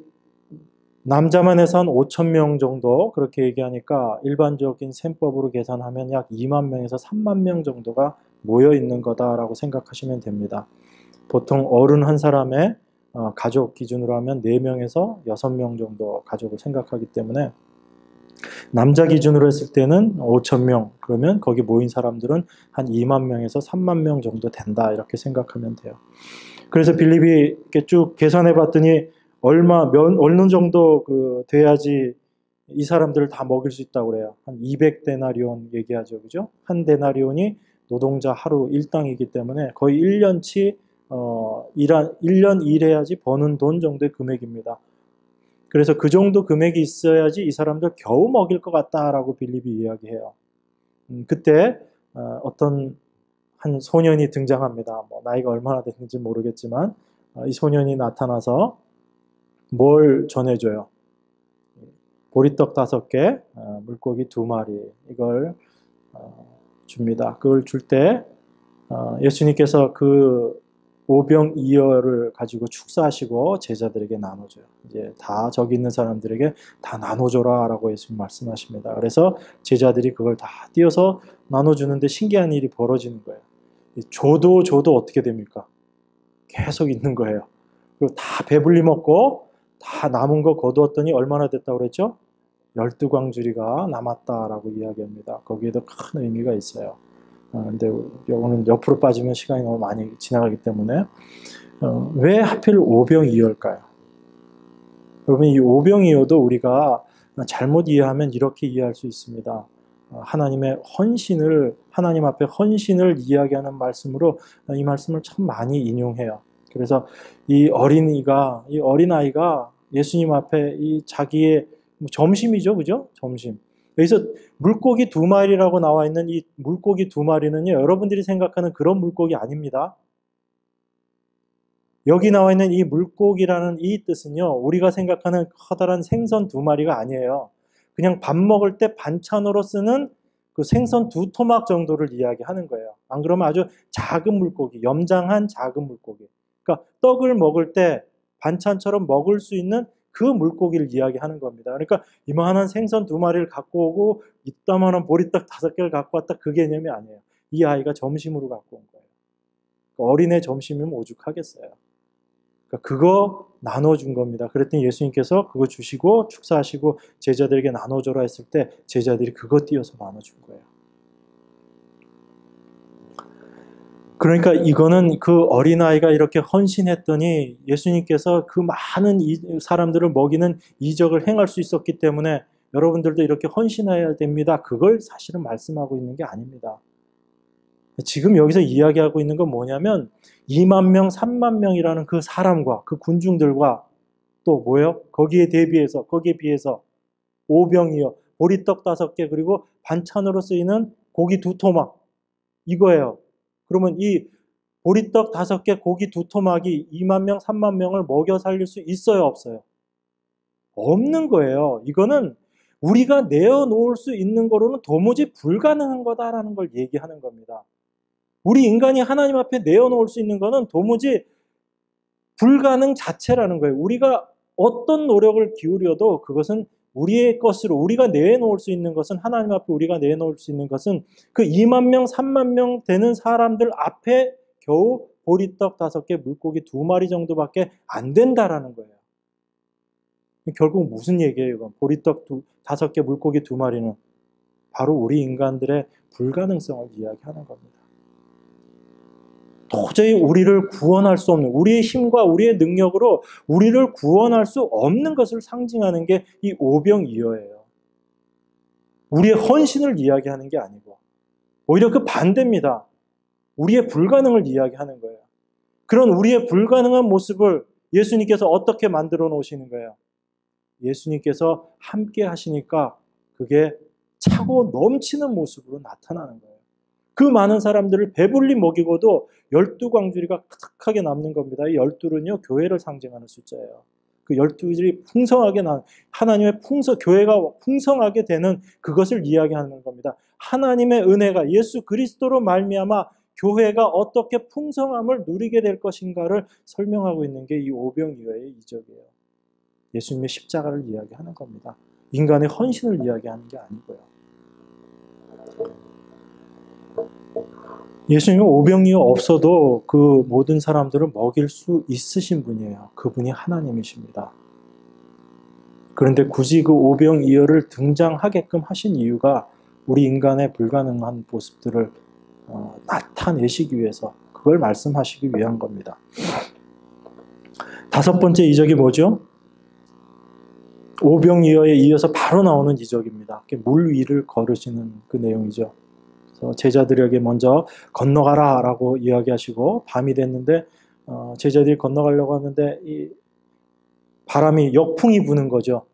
남자만 해서 한 5천 명 정도 그렇게 얘기하니까 일반적인 셈법으로 계산하면 약 2만 명에서 3만 명 정도가 모여 있는 거다라고 생각하시면 됩니다. 보통 어른 한 사람의 가족 기준으로 하면 4명에서 6명 정도 가족을 생각하기 때문에 남자 기준으로 했을 때는 5천 명, 그러면 거기 모인 사람들은 한 2만 명에서 3만 명 정도 된다 이렇게 생각하면 돼요. 그래서 빌립이 이렇게 쭉 계산해 봤더니 어느 정도 돼야지 이 사람들을 다 먹일 수 있다고 그래요. 한 200데나리온 얘기하죠. 그죠? 한 데나리온이 노동자 하루 일당이기 때문에 거의 1년치 1년 일해야지 버는 돈 정도의 금액입니다. 그래서 그 정도 금액이 있어야지 이 사람들 겨우 먹일 것 같다라고 빌립이 이야기해요. 그때 어떤 한 소년이 등장합니다. 뭐 나이가 얼마나 됐는지 모르겠지만 이 소년이 나타나서 뭘 전해줘요? 보리떡 5개, 물고기 2마리 이걸 줍니다. 그걸 줄 때 예수님께서 그 오병이어를 가지고 축사하시고 제자들에게 나눠줘요. 이제 다 저기 있는 사람들에게 다 나눠줘라라고 예수님 말씀하십니다. 그래서 제자들이 그걸 다 띄어서 나눠주는데 신기한 일이 벌어지는 거예요. 줘도 어떻게 됩니까? 계속 있는 거예요. 그리고 다 배불리 먹고 다 남은 거 거두었더니 얼마나 됐다고 그랬죠? 12광주리가 남았다라고 이야기합니다. 거기에도 큰 의미가 있어요. 근데 오늘 옆으로 빠지면 시간이 너무 많이 지나가기 때문에 왜 하필 오병이어일까요? 여러분 이 오병이어도 우리가 잘못 이해하면 이렇게 이해할 수 있습니다. 하나님의 헌신을 하나님 앞에 헌신을 이야기하는 말씀으로 이 말씀을 참 많이 인용해요. 그래서 이 어린아이가 예수님 앞에 이 자기의 점심이죠, 그죠? 점심. 여기서 물고기 2마리라고 나와 있는 이 물고기 2마리는요, 여러분들이 생각하는 그런 물고기 아닙니다. 여기 나와 있는 이 물고기라는 이 뜻은요, 우리가 생각하는 커다란 생선 2마리가 아니에요. 그냥 밥 먹을 때 반찬으로 쓰는 그 생선 2토막 정도를 이야기하는 거예요. 안 그러면 아주 작은 물고기, 염장한 작은 물고기. 그러니까 떡을 먹을 때 반찬처럼 먹을 수 있는 그 물고기를 이야기하는 겁니다. 그러니까 이만한 생선 2마리를 갖고 오고 이따만한 보리떡 5개를 갖고 왔다 그 개념이 아니에요. 이 아이가 점심으로 갖고 온 거예요. 그러니까 어린애 점심이면 오죽하겠어요. 그러니까 그거 나눠준 겁니다. 그랬더니 예수님께서 그거 주시고 축사하시고 제자들에게 나눠줘라 했을 때 제자들이 그거 띄어서 나눠준 거예요. 그러니까 이거는 그 어린아이가 이렇게 헌신했더니 예수님께서 그 많은 사람들을 먹이는 이적을 행할 수 있었기 때문에 여러분들도 이렇게 헌신해야 됩니다. 그걸 사실은 말씀하고 있는 게 아닙니다. 지금 여기서 이야기하고 있는 건 뭐냐면 2만 명, 3만 명이라는 그 사람과 그 군중들과 또 뭐예요? 거기에 비해서 오병이어, 보리떡 5개 그리고 반찬으로 쓰이는 고기 2토막 이거예요. 그러면 이 보리떡 5개, 고기 2토막이 2만 명, 3만 명을 먹여 살릴 수 있어요, 없어요? 없는 거예요. 이거는 우리가 내어놓을 수 있는 거로는 도무지 불가능한 거다라는 걸 얘기하는 겁니다. 우리 인간이 하나님 앞에 내어놓을 수 있는 거는 도무지 불가능 자체라는 거예요. 우리가 어떤 노력을 기울여도 그것은 우리의 것으로 우리가 내놓을 수 있는 것은 하나님 앞에 우리가 내놓을 수 있는 것은 그 2만 명, 3만 명 되는 사람들 앞에 겨우 보리떡 5개, 물고기 2마리 정도밖에 안 된다라는 거예요. 결국 무슨 얘기예요? 이건 보리떡 5개, 물고기 2마리는 바로 우리 인간들의 불가능성을 이야기하는 겁니다. 도저히 우리를 구원할 수 없는 우리의 힘과 우리의 능력으로 우리를 구원할 수 없는 것을 상징하는 게 이 오병이어예요. 우리의 헌신을 이야기하는 게 아니고 오히려 그 반대입니다. 우리의 불가능을 이야기하는 거예요. 그런 우리의 불가능한 모습을 예수님께서 어떻게 만들어 놓으시는 거예요? 예수님께서 함께 하시니까 그게 차고 넘치는 모습으로 나타나는 거예요. 그 많은 사람들을 배불리 먹이고도 12광주리가 가득하게 남는 겁니다. 이 12는요, 교회를 상징하는 숫자예요. 그 12들이 풍성하게 하나님의 교회가 풍성하게 되는 그것을 이야기하는 겁니다. 하나님의 은혜가 예수 그리스도로 말미암아 교회가 어떻게 풍성함을 누리게 될 것인가를 설명하고 있는 게 이 오병이어의 이적이에요. 예수님의 십자가를 이야기하는 겁니다. 인간의 헌신을 이야기하는 게 아니고요. 예수님은 오병이어 없어도 그 모든 사람들을 먹일 수 있으신 분이에요. 그분이 하나님이십니다. 그런데 굳이 그 오병이어를 등장하게끔 하신 이유가 우리 인간의 불가능한 모습들을 나타내시기 위해서, 그걸 말씀하시기 위한 겁니다. 다섯 번째 이적이 뭐죠? 오병이어에 이어서 바로 나오는 이적입니다. 물 위를 걸으시는 그 내용이죠. 그래서 제자들에게 먼저 건너가라 라고 이야기하시고, 밤이 됐는데 제자들이 건너가려고 하는데 이 바람이 역풍이 부는 거죠.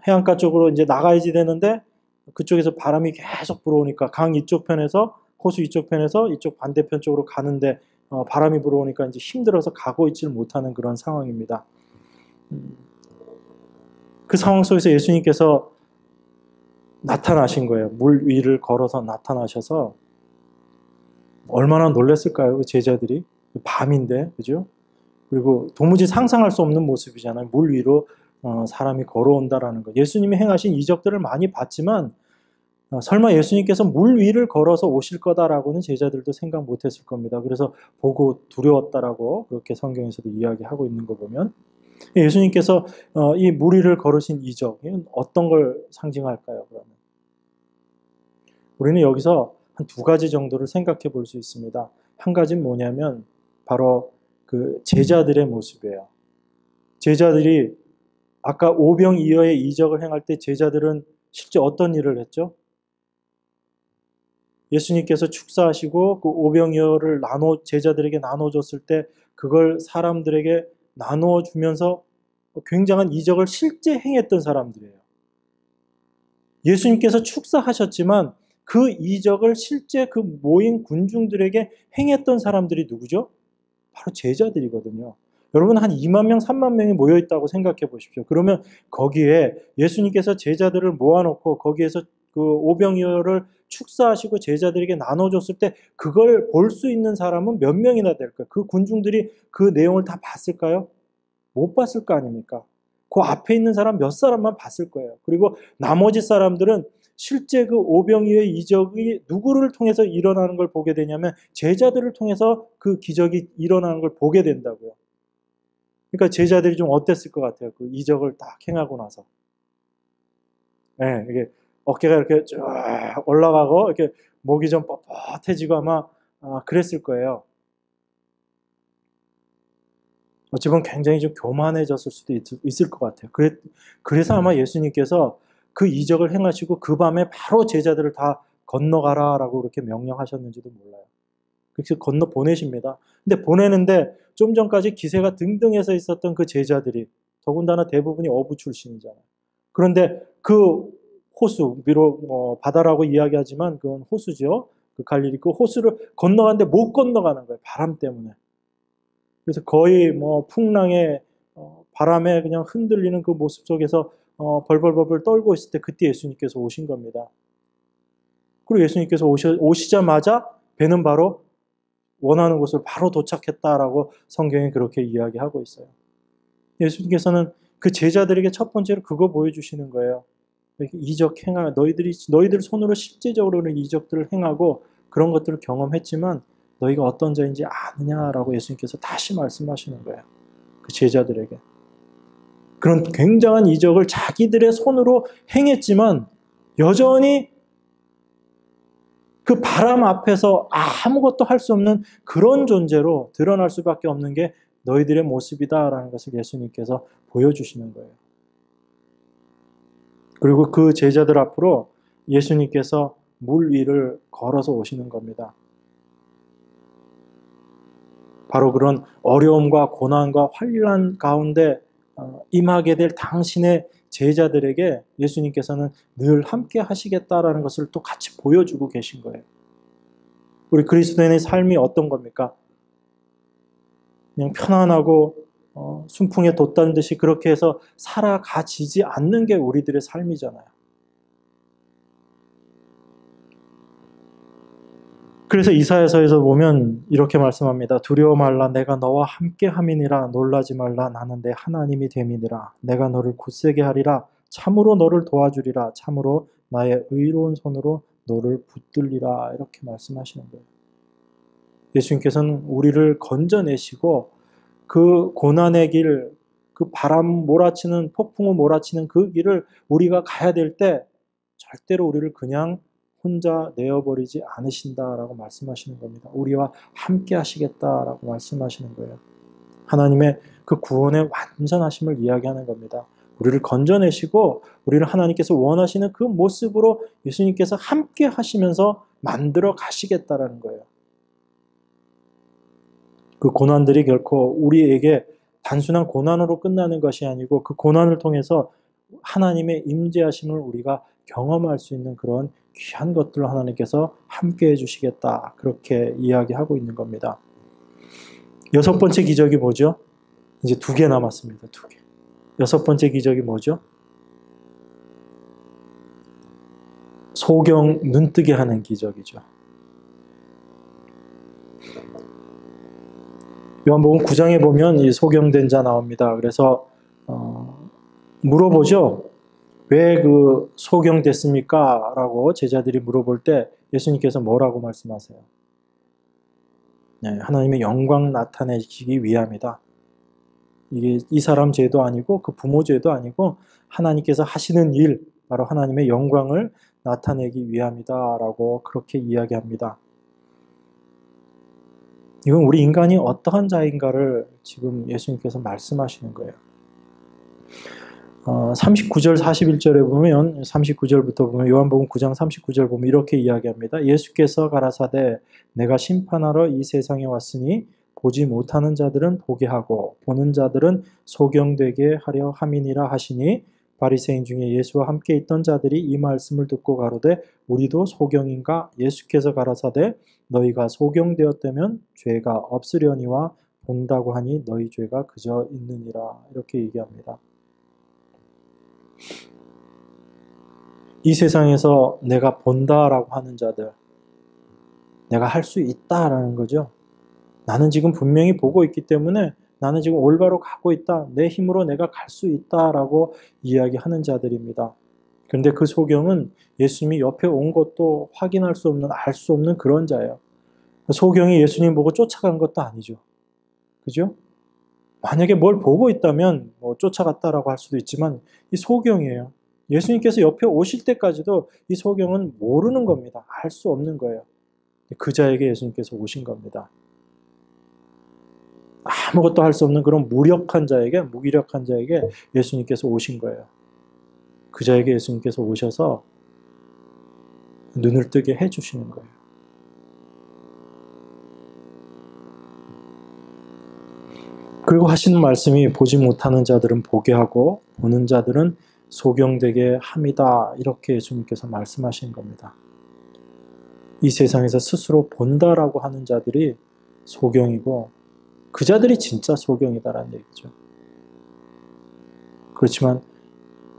해안가 쪽으로 이제 나가야지 되는데 그쪽에서 바람이 계속 불어오니까 강 이쪽 편에서, 호수 이쪽 편에서 이쪽 반대편 쪽으로 가는데 바람이 불어오니까 이제 힘들어서 가고 있지를 못하는 그런 상황입니다. 그 상황 속에서 예수님께서 나타나신 거예요. 물 위를 걸어서 나타나셔서 얼마나 놀랐을까요? 그 제자들이. 밤인데, 그죠? 그리고 도무지 상상할 수 없는 모습이잖아요. 물 위로 사람이 걸어온다라는 거. 예수님이 행하신 이적들을 많이 봤지만 설마 예수님께서 물 위를 걸어서 오실 거다라고는 제자들도 생각 못했을 겁니다. 그래서 보고 두려웠다라고 그렇게 성경에서도 이야기하고 있는 거 보면, 예수님께서 이 물 위를 걸으신 이적, 이건 어떤 걸 상징할까요? 그러면 우리는 여기서 한 두 가지 정도를 생각해 볼 수 있습니다. 한 가지는 뭐냐면 바로 그 제자들의 모습이에요. 제자들이 아까 오병이어의 이적을 행할 때 제자들은 실제 어떤 일을 했죠? 예수님께서 축사하시고 그 오병이어를 제자들에게 나눠줬을 때 그걸 사람들에게 나누어 주면서 굉장한 이적을 실제 행했던 사람들이에요. 예수님께서 축사하셨지만 그 이적을 실제 그 모인 군중들에게 행했던 사람들이 누구죠? 바로 제자들이거든요. 여러분, 한 2만 명, 3만 명이 모여있다고 생각해 보십시오. 그러면 거기에 예수님께서 제자들을 모아놓고 거기에서 그 오병이어를 축사하시고 제자들에게 나눠줬을 때 그걸 볼 수 있는 사람은 몇 명이나 될까요? 그 군중들이 그 내용을 다 봤을까요? 못 봤을 거 아닙니까? 그 앞에 있는 사람 몇 사람만 봤을 거예요. 그리고 나머지 사람들은 실제 그 오병이어의 이적이 누구를 통해서 일어나는 걸 보게 되냐면 제자들을 통해서 그 기적이 일어나는 걸 보게 된다고요. 그러니까 제자들이 좀 어땠을 것 같아요. 그 이적을 딱 행하고 나서. 네, 이게 어깨가 이렇게 쭉 올라가고 이렇게 목이 좀 뻣뻣해지고 아마 그랬을 거예요. 어찌 보면 굉장히 좀 교만해졌을 수도 있을 것 같아요. 그래서 아마 예수님께서 그 이적을 행하시고 그 밤에 바로 제자들을 다 건너가라라고 그렇게 명령하셨는지도 몰라요. 그래서 건너 보내십니다. 근데 보내는데 좀 전까지 기세가 등등해서 있었던 그 제자들이, 더군다나 대부분이 어부 출신이잖아요. 그런데 그 호수, 비록 바다라고 이야기하지만 그건 호수죠. 그 갈릴리 그 호수를 건너가는데 못 건너가는 거예요. 바람 때문에. 그래서 거의 풍랑에 바람에 그냥 흔들리는 그 모습 속에서 벌벌벌벌 떨고 있을 때 그때 예수님께서 오신 겁니다. 그리고 예수님께서 오시자마자 배는 바로 원하는 곳을 바로 도착했다라고 성경이 그렇게 이야기하고 있어요. 예수님께서는 그 제자들에게 첫 번째로 그거 보여주시는 거예요. 이적 행하, 너희들 손으로 실제적으로는 이적들을 행하고 그런 것들을 경험했지만 너희가 어떤 자인지 아느냐라고 예수님께서 다시 말씀하시는 거예요. 그 제자들에게. 그런 굉장한 이적을 자기들의 손으로 행했지만 여전히 그 바람 앞에서 아무것도 할 수 없는 그런 존재로 드러날 수밖에 없는 게 너희들의 모습이다라는 것을 예수님께서 보여주시는 거예요. 그리고 그 제자들 앞으로 예수님께서 물 위를 걸어서 오시는 겁니다. 바로 그런 어려움과 고난과 환난 가운데 임하게 될 당신의 제자들에게 예수님께서는 늘 함께 하시겠다라는 것을 또 같이 보여주고 계신 거예요. 우리 그리스도인의 삶이 어떤 겁니까? 그냥 편안하고 순풍에 돛단 듯이 그렇게 해서 살아가지지 않는 게 우리들의 삶이잖아요. 그래서 이사야서에서 보면 이렇게 말씀합니다. 두려워 말라 내가 너와 함께 함이니라. 놀라지 말라 나는 내 하나님이 됨이니라. 내가 너를 굳세게 하리라. 참으로 너를 도와주리라. 참으로 나의 의로운 손으로 너를 붙들리라. 이렇게 말씀하시는 거예요. 예수님께서는 우리를 건져내시고 그 고난의 길, 그 바람 몰아치는 폭풍우 몰아치는 그 길을 우리가 가야 될 때 절대로 우리를 그냥 혼자 내어버리지 않으신다라고 말씀하시는 겁니다. 우리와 함께 하시겠다라고 말씀하시는 거예요. 하나님의 그 구원의 완전하심을 이야기하는 겁니다. 우리를 건져내시고 우리를 하나님께서 원하시는 그 모습으로 예수님께서 함께 하시면서 만들어 가시겠다라는 거예요. 그 고난들이 결코 우리에게 단순한 고난으로 끝나는 것이 아니고 그 고난을 통해서 하나님의 임재하심을 우리가 경험할 수 있는 그런 귀한 것들을 하나님께서 함께 해주시겠다. 그렇게 이야기하고 있는 겁니다. 여섯 번째 기적이 뭐죠? 이제 2개 남았습니다. 2개. 여섯 번째 기적이 뭐죠? 소경 눈뜨게 하는 기적이죠. 요한복음 9장에 보면 이 소경된 자 나옵니다. 그래서 물어보죠. 왜 그 소경됐습니까? 라고 제자들이 물어볼 때 예수님께서 뭐라고 말씀하세요? 네, 하나님의 영광 나타내시기 위함이다. 이게 이 사람 죄도 아니고 그 부모 죄도 아니고 하나님께서 하시는 일, 바로 하나님의 영광을 나타내기 위함이다 라고 그렇게 이야기합니다. 이건 우리 인간이 어떠한 자인가를 지금 예수님께서 말씀하시는 거예요. 39절 41절에 보면 39절부터 보면 요한복음 9장 39절 보면 이렇게 이야기합니다. 예수께서 가라사대 내가 심판하러 이 세상에 왔으니 보지 못하는 자들은 보게 하고 보는 자들은 소경되게 하려 함이니라 하시니 바리새인 중에 예수와 함께 있던 자들이 이 말씀을 듣고 가로되 우리도 소경인가? 예수께서 가라사대 너희가 소경되었다면 죄가 없으려니와 본다고 하니 너희 죄가 그저 있느니라. 이렇게 얘기합니다. 이 세상에서 내가 본다라고 하는 자들, 내가 할 수 있다라는 거죠. 나는 지금 분명히 보고 있기 때문에 나는 지금 올바로 가고 있다. 내 힘으로 내가 갈 수 있다라고 이야기하는 자들입니다. 그런데 그 소경은 예수님이 옆에 온 것도 확인할 수 없는, 알 수 없는 그런 자예요. 소경이 예수님 보고 쫓아간 것도 아니죠. 그죠? 만약에 뭘 보고 있다면 뭐 쫓아갔다라고 할 수도 있지만 이 소경이에요. 예수님께서 옆에 오실 때까지도 이 소경은 모르는 겁니다. 알 수 없는 거예요. 그 자에게 예수님께서 오신 겁니다. 아무것도 할 수 없는 그런 무력한 자에게 예수님께서 오신 거예요. 그 자에게 예수님께서 오셔서 눈을 뜨게 해주시는 거예요. 그리고 하시는 말씀이 보지 못하는 자들은 보게 하고 보는 자들은 소경되게 함이다. 이렇게 예수님께서 말씀하신 겁니다. 이 세상에서 스스로 본다라고 하는 자들이 소경이고 그 자들이 진짜 소경이다라는 얘기죠. 그렇지만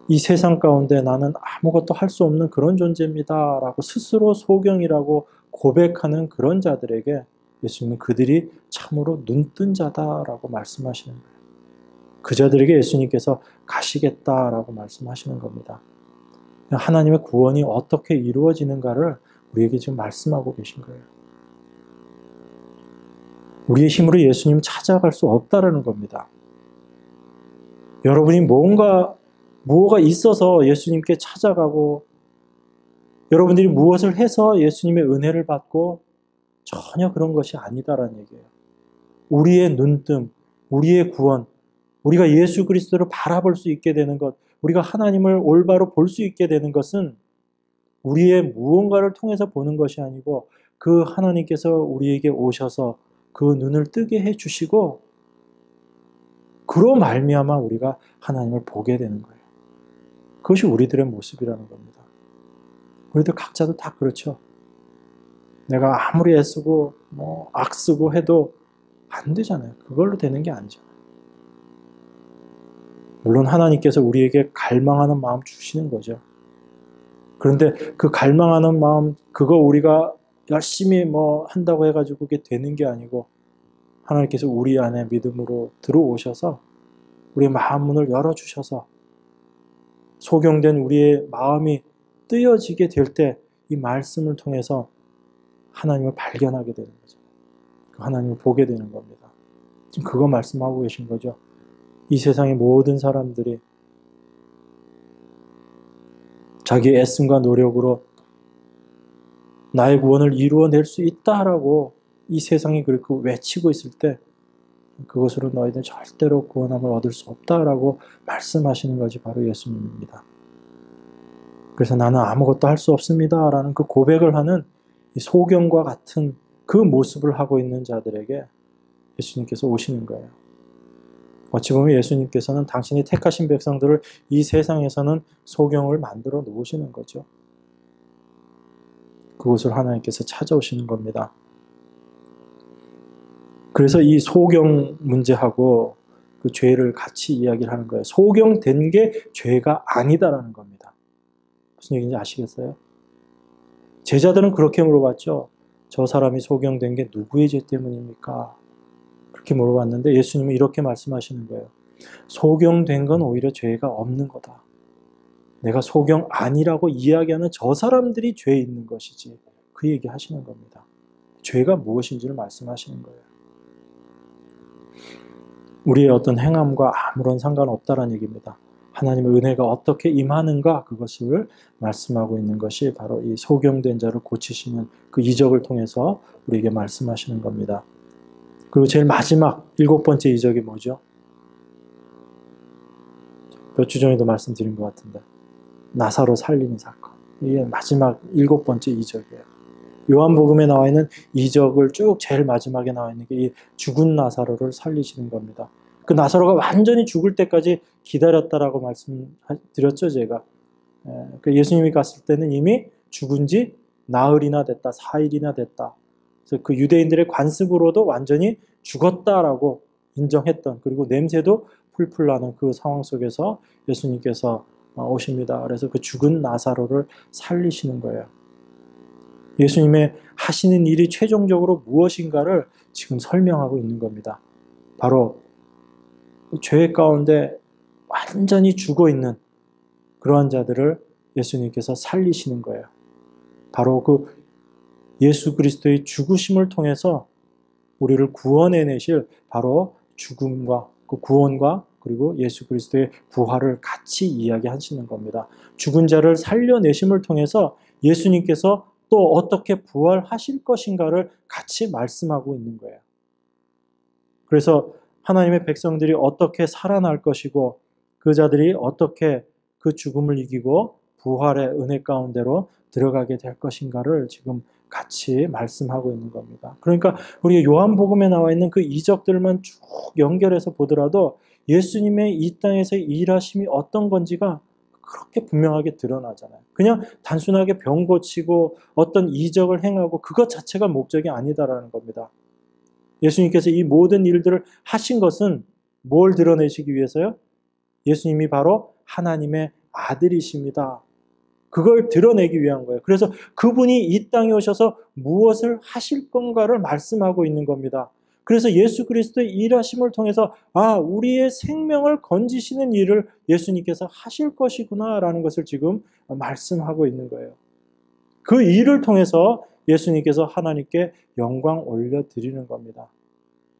이 세상 가운데 나는 아무것도 할 수 없는 그런 존재입니다 라고 스스로 소경이라고 고백하는 그런 자들에게 예수님은 그들이 참으로 눈뜬 자다라고 말씀하시는 거예요. 그 자들에게 예수님께서 가시겠다라고 말씀하시는 겁니다. 하나님의 구원이 어떻게 이루어지는가를 우리에게 지금 말씀하고 계신 거예요. 우리의 힘으로 예수님을 찾아갈 수 없다라는 겁니다. 여러분이 무엇가 있어서 예수님께 찾아가고 여러분들이 무엇을 해서 예수님의 은혜를 받고 전혀 그런 것이 아니다라는 얘기예요. 우리의 눈뜸, 우리의 구원, 우리가 예수 그리스도를 바라볼 수 있게 되는 것, 우리가 하나님을 올바로 볼 수 있게 되는 것은 우리의 무언가를 통해서 보는 것이 아니고 그 하나님께서 우리에게 오셔서 그 눈을 뜨게 해주시고 그로 말미암아 우리가 하나님을 보게 되는 거예요. 그것이 우리들의 모습이라는 겁니다. 우리들 각자도 다 그렇죠. 내가 아무리 애쓰고 악쓰고 해도 안 되잖아요. 그걸로 되는 게 아니잖아요. 물론 하나님께서 우리에게 갈망하는 마음 주시는 거죠. 그런데 그 갈망하는 마음, 그거 우리가 열심히 뭐 한다고 해가지고 그게 되는 게 아니고 하나님께서 우리 안에 믿음으로 들어오셔서 우리의 마음 문을 열어주셔서 소경된 우리의 마음이 뜨여지게 될 때 이 말씀을 통해서 하나님을 발견하게 되는 거죠. 하나님을 보게 되는 겁니다. 지금 그거 말씀하고 계신 거죠. 이 세상의 모든 사람들이 자기의 애씀과 노력으로 나의 구원을 이루어낼 수 있다라고 이 세상이 그렇게 외치고 있을 때 그것으로 너희들 절대로 구원함을 얻을 수 없다라고 말씀하시는 것이 바로 예수님입니다. 그래서 나는 아무것도 할 수 없습니다 라는 그 고백을 하는 이 소경과 같은 그 모습을 하고 있는 자들에게 예수님께서 오시는 거예요. 어찌 보면 예수님께서는 당신이 택하신 백성들을 이 세상에서는 소경을 만들어 놓으시는 거죠. 그곳을 하나님께서 찾아오시는 겁니다. 그래서 이 소경 문제하고 그 죄를 같이 이야기를 하는 거예요. 소경된 게 죄가 아니다라는 겁니다. 무슨 얘기인지 아시겠어요? 제자들은 그렇게 물어봤죠. 저 사람이 소경된 게 누구의 죄 때문입니까? 그렇게 물어봤는데 예수님은 이렇게 말씀하시는 거예요. 소경된 건 오히려 죄가 없는 거다. 내가 소경 아니라고 이야기하는 저 사람들이 죄 있는 것이지. 그 얘기 하시는 겁니다. 죄가 무엇인지를 말씀하시는 거예요. 우리의 어떤 행함과 아무런 상관없다라는 얘기입니다. 하나님의 은혜가 어떻게 임하는가 그것을 말씀하고 있는 것이 바로 이 소경된 자를 고치시는 그 이적을 통해서 우리에게 말씀하시는 겁니다. 그리고 제일 마지막 7번째 이적이 뭐죠? 몇 주 전에도 말씀드린 것 같은데 나사로 살리는 사건. 이게 마지막 7번째 이적이에요. 요한복음에 나와 있는 이적을 쭉 제일 마지막에 나와 있는 게 이 죽은 나사로를 살리시는 겁니다. 그 나사로가 완전히 죽을 때까지 기다렸다라고 말씀드렸죠, 제가. 예수님이 갔을 때는 이미 죽은 지 나흘이나 됐다, 4일이나 됐다. 그래서 그 유대인들의 관습으로도 완전히 죽었다라고 인정했던, 그리고 냄새도 풀풀 나는 그 상황 속에서 예수님께서 오십니다. 그래서 그 죽은 나사로를 살리시는 거예요. 예수님의 하시는 일이 최종적으로 무엇인가를 지금 설명하고 있는 겁니다. 바로 죄 가운데 완전히 죽어있는 그러한 자들을 예수님께서 살리시는 거예요. 바로 그 예수 그리스도의 죽으심을 통해서 우리를 구원해내실 바로 죽음과 그 구원과 그리고 예수 그리스도의 부활을 같이 이야기하시는 겁니다. 죽은 자를 살려내심을 통해서 예수님께서 또 어떻게 부활하실 것인가를 같이 말씀하고 있는 거예요. 그래서 하나님의 백성들이 어떻게 살아날 것이고 그 자들이 어떻게 그 죽음을 이기고 부활의 은혜 가운데로 들어가게 될 것인가를 지금 같이 말씀하고 있는 겁니다. 그러니까 우리 요한복음에 나와 있는 그 이적들만 쭉 연결해서 보더라도 예수님의 이 땅에서 일하심이 어떤 건지가 그렇게 분명하게 드러나잖아요. 그냥 단순하게 병 고치고 어떤 이적을 행하고 그것 자체가 목적이 아니다라는 겁니다. 예수님께서 이 모든 일들을 하신 것은 뭘 드러내시기 위해서요? 예수님이 바로 하나님의 아들이십니다. 그걸 드러내기 위한 거예요. 그래서 그분이 이 땅에 오셔서 무엇을 하실 건가를 말씀하고 있는 겁니다. 그래서 예수 그리스도의 일하심을 통해서 우리의 생명을 건지시는 일을 예수님께서 하실 것이구나라는 것을 지금 말씀하고 있는 거예요. 그 일을 통해서 예수님께서 하나님께 영광 올려드리는 겁니다.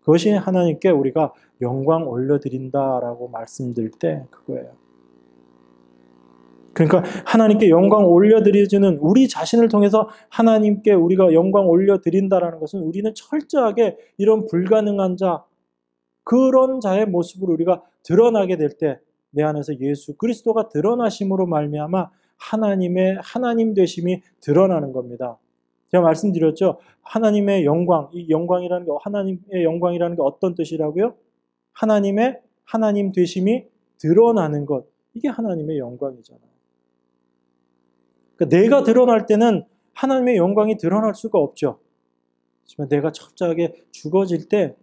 그것이 하나님께 우리가 영광 올려드린다라고 말씀드릴 때 그거예요. 그러니까 하나님께 영광 올려드리지는 우리 자신을 통해서 하나님께 우리가 영광 올려드린다라는 것은 우리는 철저하게 이런 불가능한 자, 그런 자의 모습으로 우리가 드러나게 될 때 내 안에서 예수 그리스도가 드러나심으로 말미암아 하나님의 하나님 되심이 드러나는 겁니다. 제가 말씀드렸죠. 하나님의 영광, 이 영광이라는 게 하나님의 영광이라는 게 어떤 뜻이라고요? 하나님의 하나님 되심이 드러나는 것. 이게 하나님의 영광이잖아요. 그러니까 내가 드러날 때는 하나님의 영광이 드러날 수가 없죠. 하지만 내가 철저하게 죽어질 때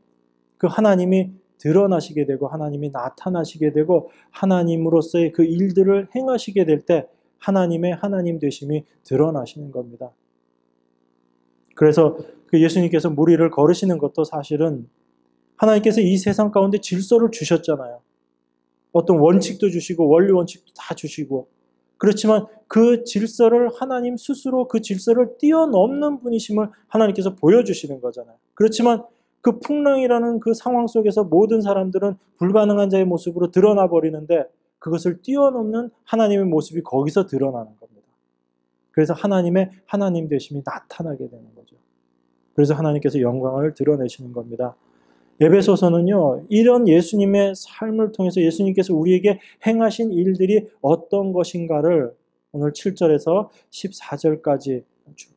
그 하나님이 드러나시게 되고 하나님이 나타나시게 되고 하나님으로서의 그 일들을 행하시게 될 때 하나님의 하나님 되심이 드러나시는 겁니다. 그래서 그 예수님께서 무리를 거르시는 것도 사실은 하나님께서 이 세상 가운데 질서를 주셨잖아요. 어떤 원칙도 주시고 원리 원칙도 다 주시고, 그렇지만 그 질서를 하나님 스스로 그 질서를 뛰어넘는 분이심을 하나님께서 보여주시는 거잖아요. 그렇지만 그 풍랑이라는 그 상황 속에서 모든 사람들은 불가능한 자의 모습으로 드러나 버리는데, 그것을 뛰어넘는 하나님의 모습이 거기서 드러나는 겁니다. 그래서 하나님의 하나님 되심이 나타나게 되는 거죠. 그래서 하나님께서 영광을 드러내시는 겁니다. 에베소서는요, 이런 예수님의 삶을 통해서 예수님께서 우리에게 행하신 일들이 어떤 것인가를 오늘 7절에서 14절까지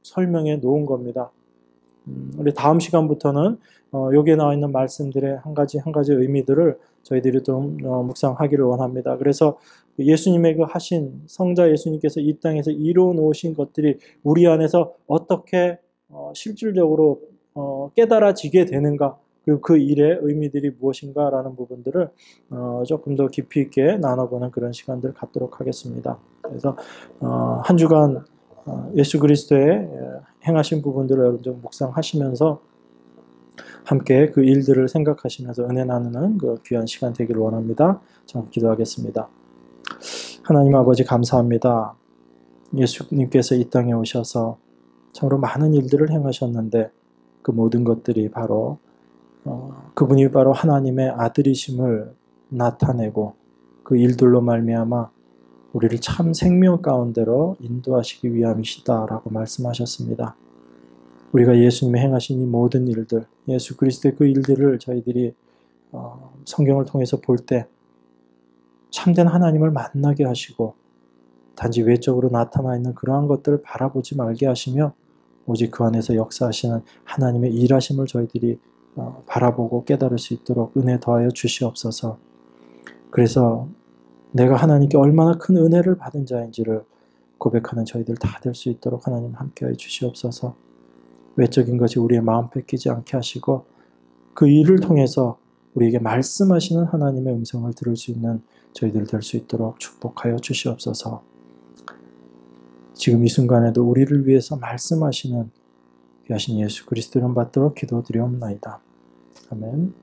설명해 놓은 겁니다. 우리 다음 시간부터는 여기에 나와 있는 말씀들의 한 가지 의미들을 저희들이 좀 묵상하기를 원합니다. 그래서 예수님의 그 하신 성자 예수님께서 이 땅에서 이루어 놓으신 것들이 우리 안에서 어떻게 실질적으로 깨달아지게 되는가, 그리고 그 일의 의미들이 무엇인가라는 부분들을 조금 더 깊이 있게 나눠보는 그런 시간들을 갖도록 하겠습니다. 그래서 한 주간 예수 그리스도의 행하신 부분들을 여러분들 묵상하시면서 함께 그 일들을 생각하시면서 은혜 나누는 그 귀한 시간 되기를 원합니다. 좀 기도하겠습니다. 하나님 아버지 감사합니다. 예수님께서 이 땅에 오셔서 참으로 많은 일들을 행하셨는데 그 모든 것들이 바로 그분이 바로 하나님의 아들이심을 나타내고 그 일들로 말미암아 우리를 참 생명 가운데로 인도하시기 위함이시다라고 말씀하셨습니다. 우리가 예수님이 행하신 이 모든 일들, 예수 그리스도의 그 일들을 저희들이 성경을 통해서 볼 때 참된 하나님을 만나게 하시고 단지 외적으로 나타나 있는 그러한 것들을 바라보지 말게 하시며 오직 그 안에서 역사하시는 하나님의 일하심을 저희들이 바라보고 깨달을 수 있도록 은혜 더하여 주시옵소서. 그래서 내가 하나님께 얼마나 큰 은혜를 받은 자인지를 고백하는 저희들 다 될 수 있도록 하나님 함께하여 주시옵소서. 외적인 것이 우리의 마음 뺏기지 않게 하시고 그 일을 통해서 우리에게 말씀하시는 하나님의 음성을 들을 수 있는 저희들 될 수 있도록 축복하여 주시옵소서. 지금 이 순간에도 우리를 위해서 말씀하시는 귀하신 예수 그리스도 이름 받도록 기도드리옵나이다. 아멘.